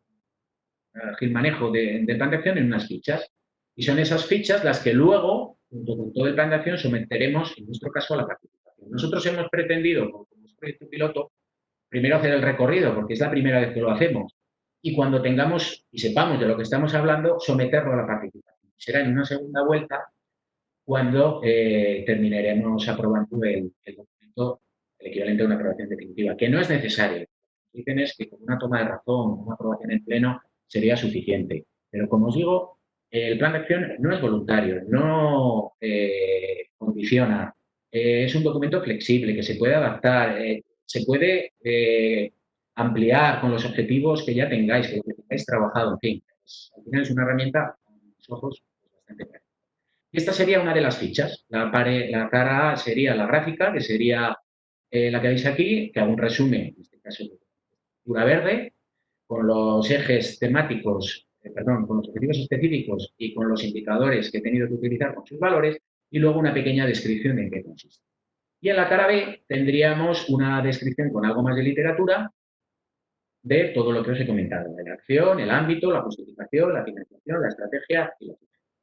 [SPEAKER 2] manejo del plan de acción en unas fichas. Y son esas fichas las que luego, junto con todo el plan de acción, someteremos, en nuestro caso, a la participación. Nosotros hemos pretendido, con nuestro proyecto piloto, primero hacer el recorrido, porque es la primera vez que lo hacemos, y cuando tengamos y sepamos de lo que estamos hablando, someterlo a la participación. Será en una segunda vuelta cuando terminaremos aprobando el documento, el equivalente a una aprobación definitiva, que no es necesario. Lo que dicen es que con una toma de razón, una aprobación en pleno, sería suficiente. Pero como os digo, el plan de acción no es voluntario, no condiciona. Es un documento flexible que se puede adaptar, se puede ampliar con los objetivos que ya tengáis, que tengáis trabajado, en fin. Pues, al final es una herramienta, con mis ojos, bastante práctica. Esta sería una de las fichas. La cara A sería la gráfica, que sería la que veis aquí, que hago un resumen, en este caso de estructura verde, con los ejes temáticos, con los objetivos específicos y con los indicadores que he tenido que utilizar con sus valores, y luego una pequeña descripción de en qué consiste. Y en la cara B tendríamos una descripción con algo más de literatura, de una descripción con algo más de literatura, de todo lo que os he comentado, de la acción, el ámbito, la justificación, la financiación, la estrategia y la financiación.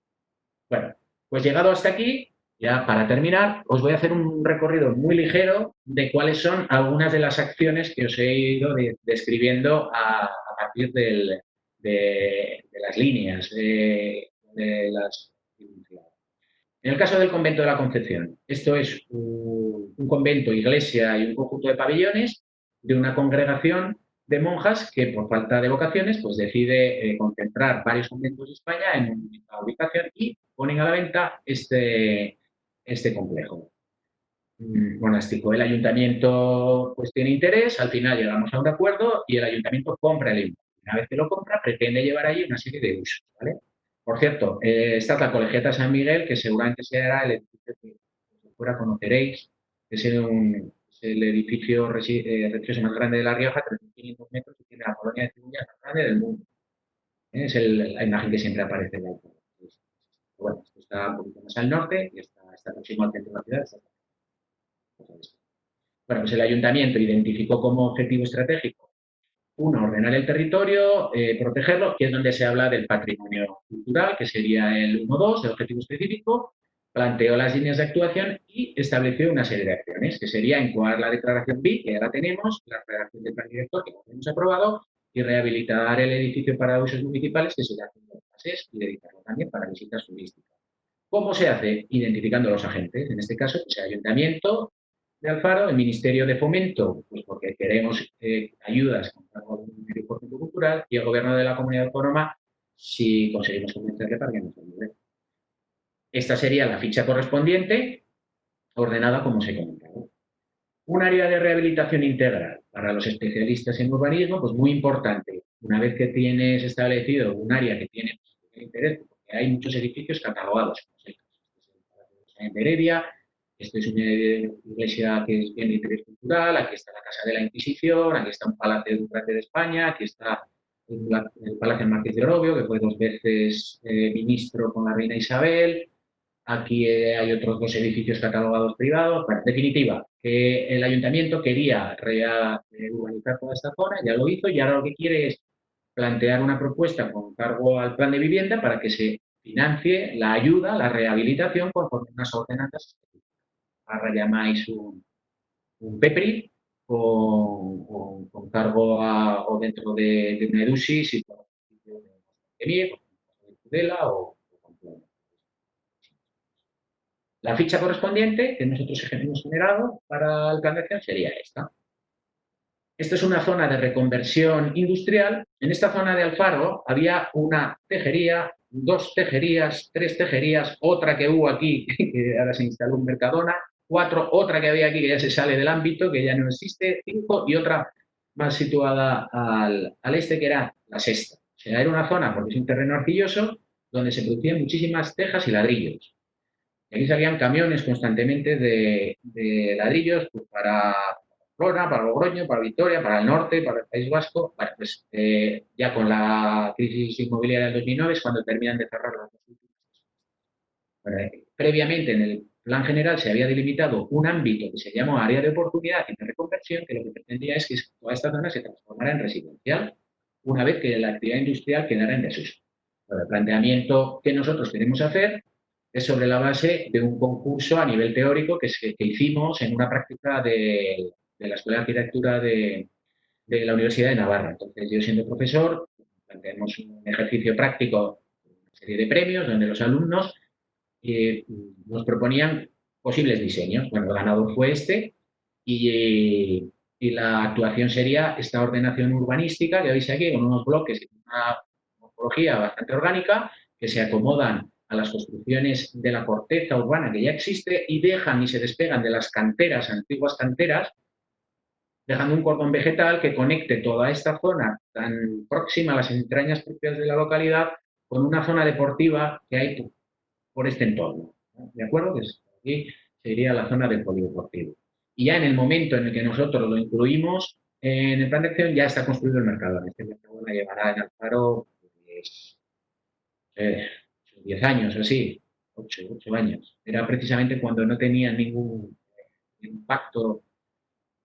[SPEAKER 2] Bueno, pues llegado hasta aquí, ya para terminar, os voy a hacer un recorrido muy ligero de cuáles son algunas de las acciones que os he ido describiendo a partir de las líneas de las. En el caso del convento de la Concepción, esto es un convento, iglesia y un conjunto de pabellones de una congregación de monjas que por falta de vocaciones pues decide concentrar varios conventos de España en una ubicación y ponen a la venta este complejo monástico. El ayuntamiento pues tiene interés, al final llegamos a un acuerdo y el ayuntamiento compra el inmueble. Una vez que lo compra, pretende llevar allí una serie de usos, ¿vale? Por cierto, está la Colegiata San Miguel, que seguramente será el edificio que fuera conoceréis, es es el edificio religioso más grande de La Rioja, 3.500 metros, y tiene la colonia de cigüeñas más grande del mundo. Es la imagen que siempre aparece en la imagen. Bueno, esto está un poquito más al norte y está próximo al centro de la ciudad. Bueno, pues el ayuntamiento identificó como objetivo estratégico uno, ordenar el territorio, protegerlo, que es donde se habla del patrimonio cultural, que sería el 1.2, el objetivo específico, planteó las líneas de actuación y estableció una serie de acciones, que sería encuadrar la declaración BIC, que ahora tenemos, la redacción del plan director, que ya hemos aprobado, y rehabilitar el edificio para usos municipales, que sería haciendo fases y dedicarlo también para visitas turísticas. ¿Cómo se hace? Identificando a los agentes. En este caso, pues el Ayuntamiento de Alfaro, el Ministerio de Fomento, pues porque queremos ayudas con cargo de un medio cultural, y el Gobierno de la Comunidad Autónoma, si conseguimos convencerle para que nos ayude. Esta sería la ficha correspondiente, ordenada como os he comentado. Un área de rehabilitación integral para los especialistas en urbanismo, pues muy importante. Una vez que tienes establecido un área que tiene interés, porque hay muchos edificios catalogados, como es el caso de Heredia, esta es una iglesia que es bien de interés cultural, aquí está la Casa de la Inquisición, aquí está un palacio grande de España, aquí está el Palacio Marqués de Orobio, que fue 2 veces ministro con la reina Isabel. Aquí hay otros 2 edificios catalogados privados. Bueno, en definitiva, que el ayuntamiento quería urbanizar toda esta zona, ya lo hizo, y ahora lo que quiere es plantear una propuesta con cargo al plan de vivienda para que se financie la ayuda, la rehabilitación, conforme unas ordenanzas. Ahora llamáis un PEPRI con cargo o dentro de una EDUSI, si por de Tudela o con la ficha correspondiente que nosotros hemos generado para el plan de acción sería esta. Esta es una zona de reconversión industrial. En esta zona de Alfaro había una tejería, 2 tejerías, 3 tejerías, otra que hubo aquí, que ahora se instaló un Mercadona, 4, otra que había aquí que ya se sale del ámbito, que ya no existe, 5, y otra más situada al este, que era la sexta. O sea, era una zona, porque es un terreno arcilloso, donde se producían muchísimas tejas y ladrillos. Y aquí salían camiones constantemente de ladrillos pues, para Flora, para Logroño, para Vitoria, para el norte, para el País Vasco. Bueno, pues ya con la crisis inmobiliaria del 2009 es cuando terminan de cerrar las dos últimas. Bueno, previamente en el plan general se había delimitado un ámbito que se llamó área de oportunidad y de reconversión, que lo que pretendía es que toda esta zona se transformara en residencial una vez que la actividad industrial quedara en desuso. Bueno, el planteamiento que nosotros queremos hacer es sobre la base de un concurso a nivel teórico que hicimos en una práctica de la Escuela de Arquitectura de la Universidad de Navarra. Entonces, yo siendo profesor, planteamos un ejercicio práctico, una serie de premios donde los alumnos nos proponían posibles diseños. Bueno, el ganador fue este y la actuación sería esta ordenación urbanística que veis aquí con unos bloques y una morfología bastante orgánica que se acomodan a las construcciones de la corteza urbana que ya existe y dejan y se despegan de las canteras, antiguas canteras, dejando un cordón vegetal que conecte toda esta zona tan próxima a las entrañas propias de la localidad con una zona deportiva que hay por este entorno. ¿De acuerdo? Pues aquí sería la zona del polideportivo. Y ya en el momento en el que nosotros lo incluimos en el plan de acción, ya está construido el Mercadona. Este Mercadona llevará en Alfaro pues, 10 años o así, 8 años. Era precisamente cuando no tenía un pacto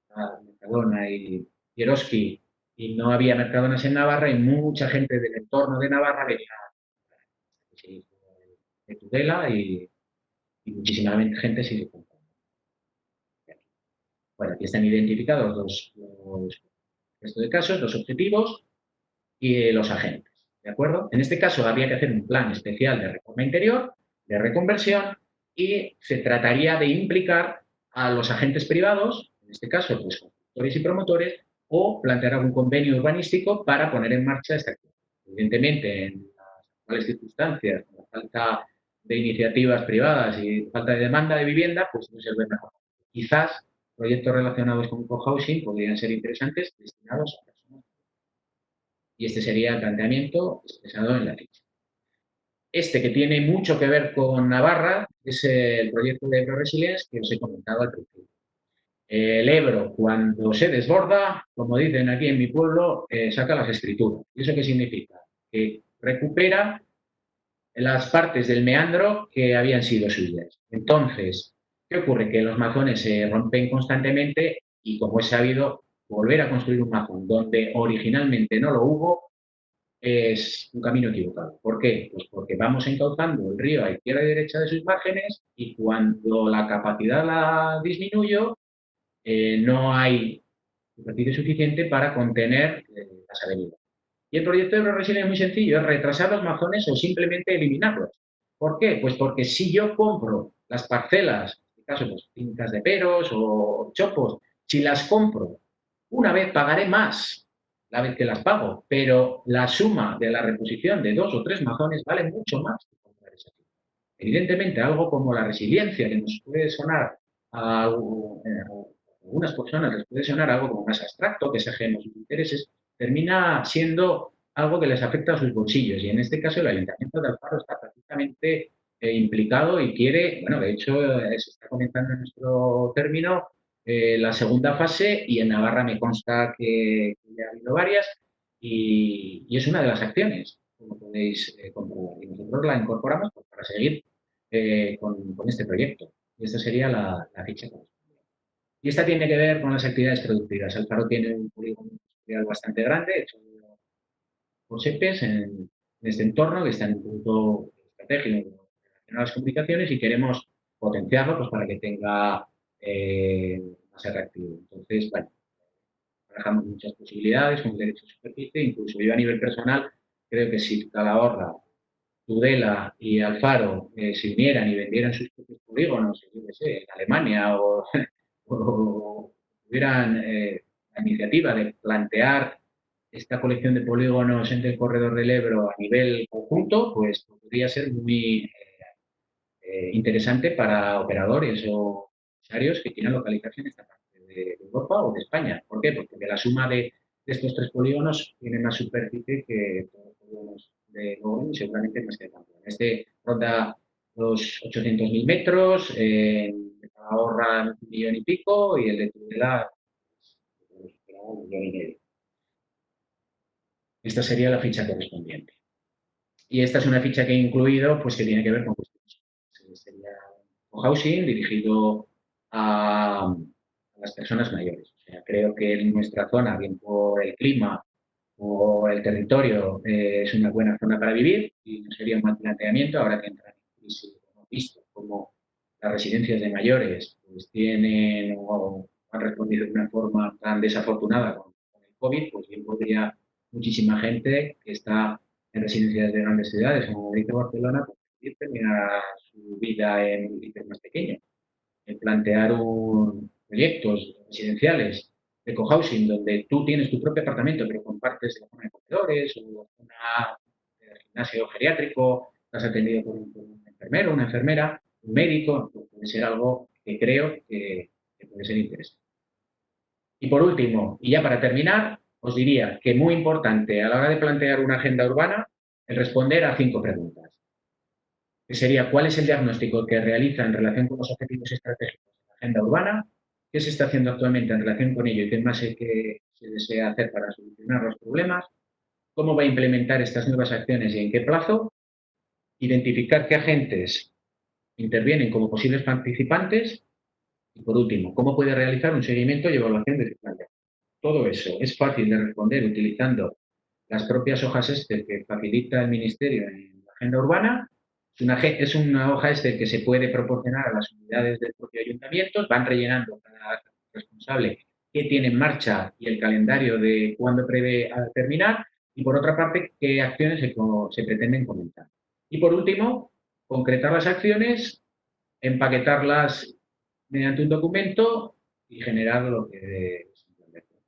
[SPEAKER 2] a Mercadona y Eroski, y no había Mercadonas en Navarra, y mucha gente del entorno de Navarra venía de Tudela y muchísima gente sigue comprando. Bueno, aquí están identificados los resto de casos, los objetivos y los agentes. ¿De acuerdo? En este caso habría que hacer un plan especial de reforma interior, de reconversión, y se trataría de implicar a los agentes privados, en este caso, pues constructores y promotores, o plantear algún convenio urbanístico para poner en marcha esta acción. Evidentemente, en las actuales circunstancias, con la falta de iniciativas privadas y falta de demanda de vivienda, pues no se ve mejor. Quizás proyectos relacionados con cohousing podrían ser interesantes destinados a personas. Y este sería el planteamiento expresado en la ficha. Este, que tiene mucho que ver con Navarra, es el proyecto de Ebro Resilience que os he comentado al principio. El Ebro, cuando se desborda, como dicen aquí en mi pueblo, saca las escrituras. ¿Y eso qué significa? Que recupera las partes del meandro que habían sido suyas. Entonces, ¿qué ocurre? Que los mazones se rompen constantemente y, como es sabido, volver a construir un mazón donde originalmente no lo hubo es un camino equivocado. ¿Por qué? Pues porque vamos encauzando el río a izquierda y derecha de sus márgenes, y cuando la capacidad la disminuyó, no hay superficie suficiente para contener las avenidas. Y el proyecto de Euroresil es muy sencillo, es retrasar los mazones o simplemente eliminarlos. ¿Por qué? Pues porque si yo compro las parcelas, en este caso pues, fincas de peros o chopos, si las compro una vez pagaré más la vez que las pago, pero la suma de la reposición de 2 o 3 mazones vale mucho más que comprar esa finca. Evidentemente, algo como la resiliencia, que nos puede sonar a algunas personas les puede sonar algo como más abstracto, que es ajeno a sus intereses, termina siendo algo que les afecta a sus bolsillos. Y en este caso el Ayuntamiento de Alfaro está prácticamente implicado y quiere, bueno, de hecho se está comentando en nuestro término la segunda fase, y en Navarra me consta que ya ha habido varias, y es una de las acciones, como podéis comprobar. Y nosotros la incorporamos pues, para seguir con este proyecto. Y esta sería la ficha correspondiente. Y esta tiene que ver con las actividades productivas. Alfaro tiene un polígono industrial bastante grande, hecho por SEPES en este entorno, que está en un punto estratégico en las comunicaciones, y queremos potenciarlo pues, para que tenga más atractivo. Entonces, bueno, trabajamos muchas posibilidades con el derecho de superficie, incluso yo a nivel personal creo que si Calahorra, Tudela y Alfaro se unieran y vendieran sus propios polígonos, yo qué sé, en Alemania o tuvieran la iniciativa de plantear esta colección de polígonos en el corredor del Ebro a nivel conjunto, pues podría ser muy interesante para operadores o empresarios que quieran localizarse en esta parte de Europa o de España. ¿Por qué? Porque la suma de estos 3 polígonos tiene más superficie que todos los polígonos de Logroño y seguramente más que Pamplona. Este ronda los 800.000 metros, ahorra 1,000,000 y pico, y el de Tudela pues, 1,5 millones. Esta sería la ficha correspondiente. Y esta es una ficha que he incluido, pues que tiene que ver con cuestiones. Sería un housing dirigido a las personas mayores. O sea, creo que en nuestra zona, bien por el clima o el territorio, es una buena zona para vivir y no sería un mal planteamiento. Ahora que entran en crisis, hemos visto cómo las residencias de mayores pues, tienen o han respondido de una forma tan desafortunada con el COVID, pues bien podría muchísima gente que está en residencias de grandes ciudades como Madrid o Barcelona, pues terminar su vida en municipios más pequeños. El plantear proyectos residenciales de cohousing donde tú tienes tu propio apartamento pero compartes la zona de comedores o una gimnasio geriátrico, estás atendido por un enfermero, una enfermera, un médico, pues puede ser algo que creo que puede ser interesante. Y por último, y ya para terminar, os diría que muy importante a la hora de plantear una agenda urbana el responder a 5 preguntas. Que sería, ¿cuál es el diagnóstico que realiza en relación con los objetivos estratégicos de la agenda urbana? ¿Qué se está haciendo actualmente en relación con ello y qué más se desea hacer para solucionar los problemas? ¿Cómo va a implementar estas nuevas acciones y en qué plazo? Identificar qué agentes intervienen como posibles participantes Y por último, ¿cómo puede realizar un seguimiento y evaluación de su plan de acción? Todo eso es fácil de responder utilizando las propias hojas Excel que facilita el Ministerio en la agenda urbana. Es una hoja Excel que se puede proporcionar a las unidades del propio ayuntamiento, van rellenando cada responsable qué tiene en marcha y el calendario de cuándo prevé terminar, y por otra parte, qué acciones se pretenden comentar. Y por último, concretar las acciones, empaquetarlas mediante un documento y generar lo que es un plan de acción.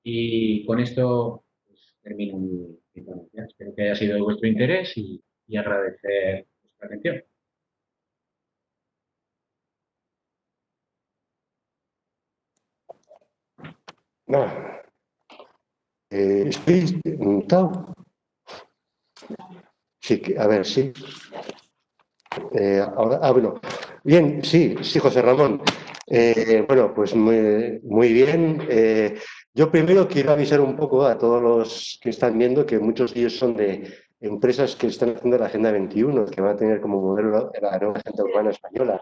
[SPEAKER 2] Y con esto pues, termino mi ponencia. Espero que haya sido de vuestro interés y agradecer vuestra atención.
[SPEAKER 1] No, estoy montado. Sí, a ver, sí. Ahora, bueno, bien, sí, sí, José Ramón. Bueno, pues muy bien. Yo primero quiero avisar un poco a todos los que están viendo que muchos de ellos son de empresas que están haciendo la Agenda 21, que van a tener como modelo la nueva Agenda Urbana Española.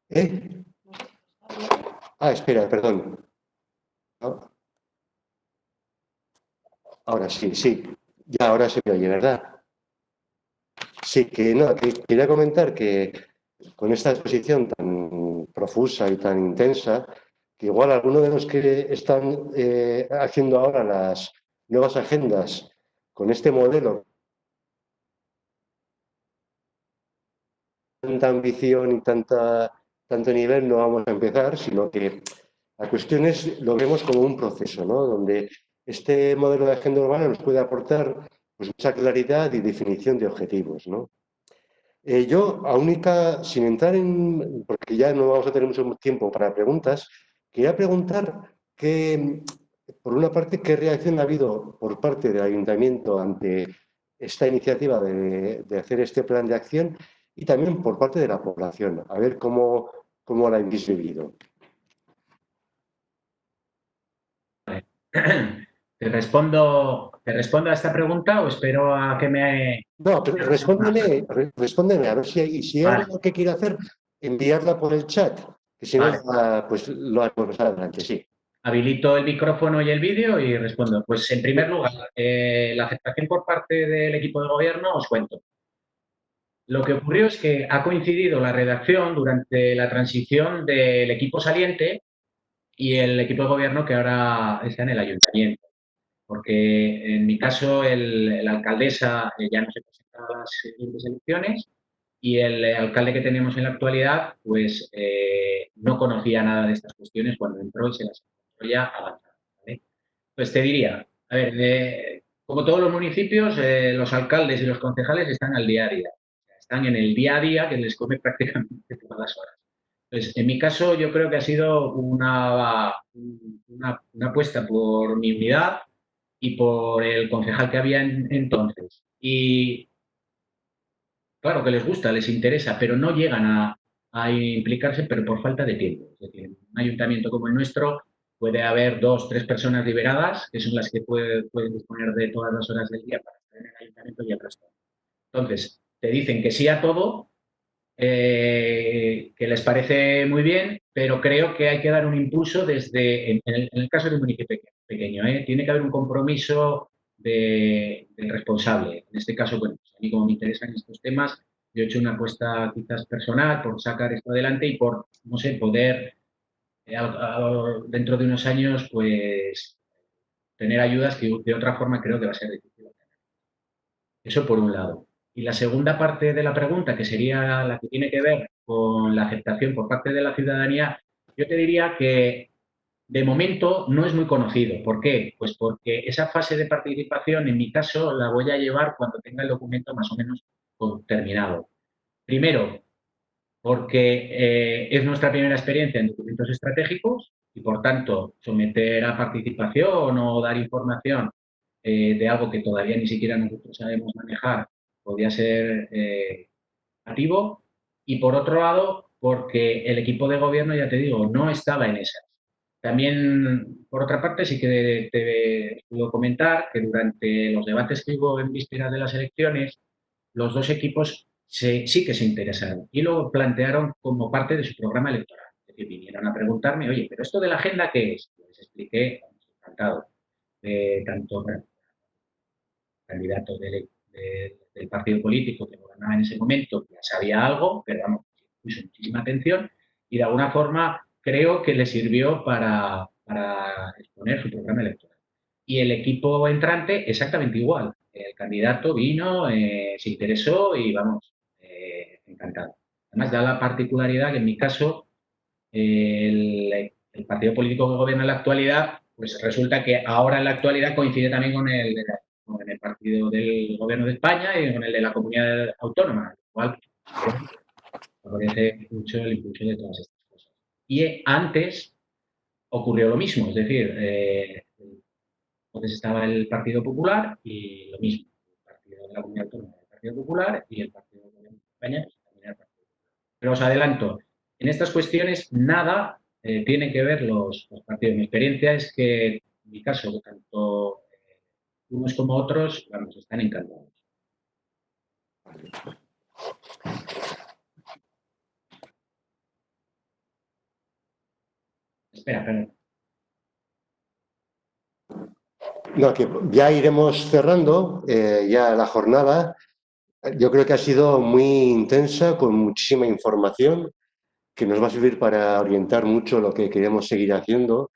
[SPEAKER 1] ¿Eh? Ah, espera, perdón. Ah, ahora sí, sí. Ya, ahora se me oye, ¿verdad? Sí, que no, que quería comentar que con esta exposición tan profusa y tan intensa, que igual algunos de los que están haciendo ahora las nuevas agendas con este modelo, tanta ambición y tanto nivel, no vamos a empezar, sino que la cuestión es, lo vemos como un proceso, ¿no? Donde este modelo de agenda urbana nos puede aportar pues, mucha claridad y definición de objetivos, ¿no? Yo, a única, sin entrar en, porque ya no vamos a tener mucho tiempo para preguntas, quería preguntar que, por una parte, qué reacción ha habido por parte del ayuntamiento ante esta iniciativa de hacer este plan de acción y también por parte de la población, a ver cómo la habéis vivido.
[SPEAKER 2] ¿Te respondo a esta pregunta o espero a que me...
[SPEAKER 1] No, pero respóndeme, a ver si hay
[SPEAKER 2] Vale,
[SPEAKER 1] algo que quiera hacer, enviarla por el chat, que si no,
[SPEAKER 2] vale.
[SPEAKER 1] ya, pues lo haremos más adelante, sí.
[SPEAKER 2] Habilito el micrófono y el vídeo y respondo. Pues en primer lugar, la aceptación por parte del equipo de gobierno os cuento. Lo que ocurrió es que ha coincidido la redacción durante la transición del equipo saliente y el equipo de gobierno que ahora está en el ayuntamiento. Porque en mi caso la alcaldesa ya no se presentaba a las siguientes elecciones y el alcalde que tenemos en la actualidad pues no conocía nada de estas cuestiones cuando entró y se las encontró ya avanzadas. ¿Vale? Pues te diría, a ver, como todos los municipios, los alcaldes y los concejales están al día a día. Están en el día a día que les come prácticamente todas las horas. Pues en mi caso yo creo que ha sido una apuesta por mi unidad y por el concejal que había entonces. Y claro que les gusta, les interesa, pero no llegan a implicarse, pero por falta de tiempo. Es decir, en un ayuntamiento como el nuestro puede haber 2, 3 personas liberadas, que son las que pueden disponer de todas las horas del día para estar en el ayuntamiento y el resto. Entonces, te dicen que sí a todo, que les parece muy bien, pero creo que hay que dar un impulso en el caso de un municipio pequeño, tiene que haber un compromiso del responsable. En este caso, bueno, pues a mí como me interesan estos temas, yo he hecho una apuesta quizás personal por sacar esto adelante y por, no sé, poder dentro de unos años, pues tener ayudas que de otra forma creo que va a ser difícil. Eso por un lado. Y la segunda parte de la pregunta, que sería la que tiene que ver con la aceptación por parte de la ciudadanía, yo te diría que de momento no es muy conocido. ¿Por qué? Pues porque esa fase de participación, en mi caso, la voy a llevar cuando tenga el documento más o menos terminado. Primero, porque es nuestra primera experiencia en documentos estratégicos y, por tanto, someter a participación o dar información de algo que todavía ni siquiera nosotros sabemos manejar podría ser activo. Y, por otro lado, porque el equipo de gobierno, ya te digo, no estaba en esas. También, por otra parte, sí que te puedo comentar que durante los debates que hubo en vísperas de las elecciones, los dos equipos sí que se interesaron y lo plantearon como parte de su programa electoral. Es decir, vinieron a preguntarme, oye, ¿pero esto de la agenda qué es? Les expliqué, encantado, tanto candidato del partido político que gobernaba en ese momento ya sabía algo, pero vamos, puso muchísima atención y de alguna forma creo que le sirvió para exponer su programa electoral. Y el equipo entrante exactamente igual. El candidato vino, se interesó y vamos, encantado. Además, da la particularidad que en mi caso el partido político que gobierna en la actualidad, pues resulta que ahora en la actualidad coincide también con el partido del gobierno de España y con el de la comunidad autónoma, lo cual favorece mucho el impulso de todas estas cosas. Y antes ocurrió lo mismo, es decir, entonces estaba el Partido Popular y lo mismo, el Partido de la Comunidad Autónoma del Partido Popular y el Partido de España pues, también era el Partido Popular. Pero os adelanto, en estas cuestiones nada tienen que ver los partidos. Mi experiencia es que, en mi caso, tanto unos como otros, vamos, están encantados. Espera, perdón.
[SPEAKER 1] No, que ya iremos cerrando ya la jornada. Yo creo que ha sido muy intensa, con muchísima información, que nos va a servir para orientar mucho lo que queremos seguir haciendo.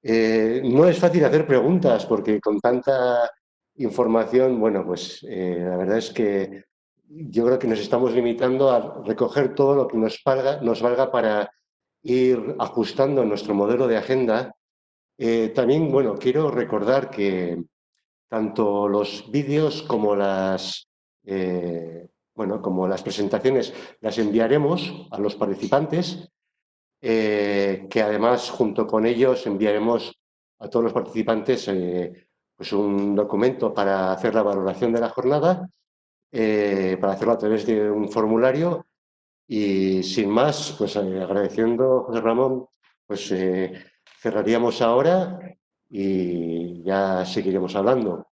[SPEAKER 1] No es fácil hacer preguntas porque con tanta información, bueno, pues la verdad es que yo creo que nos estamos limitando a recoger todo lo que nos valga para ir ajustando nuestro modelo de agenda. También, bueno, quiero recordar que tanto los vídeos como como las presentaciones las enviaremos a los participantes, que además junto con ellos enviaremos a todos los participantes pues un documento para hacer la valoración de la jornada, para hacerlo a través de un formulario y sin más, pues agradeciendo, José Ramón, pues cerraríamos ahora y ya seguiremos hablando.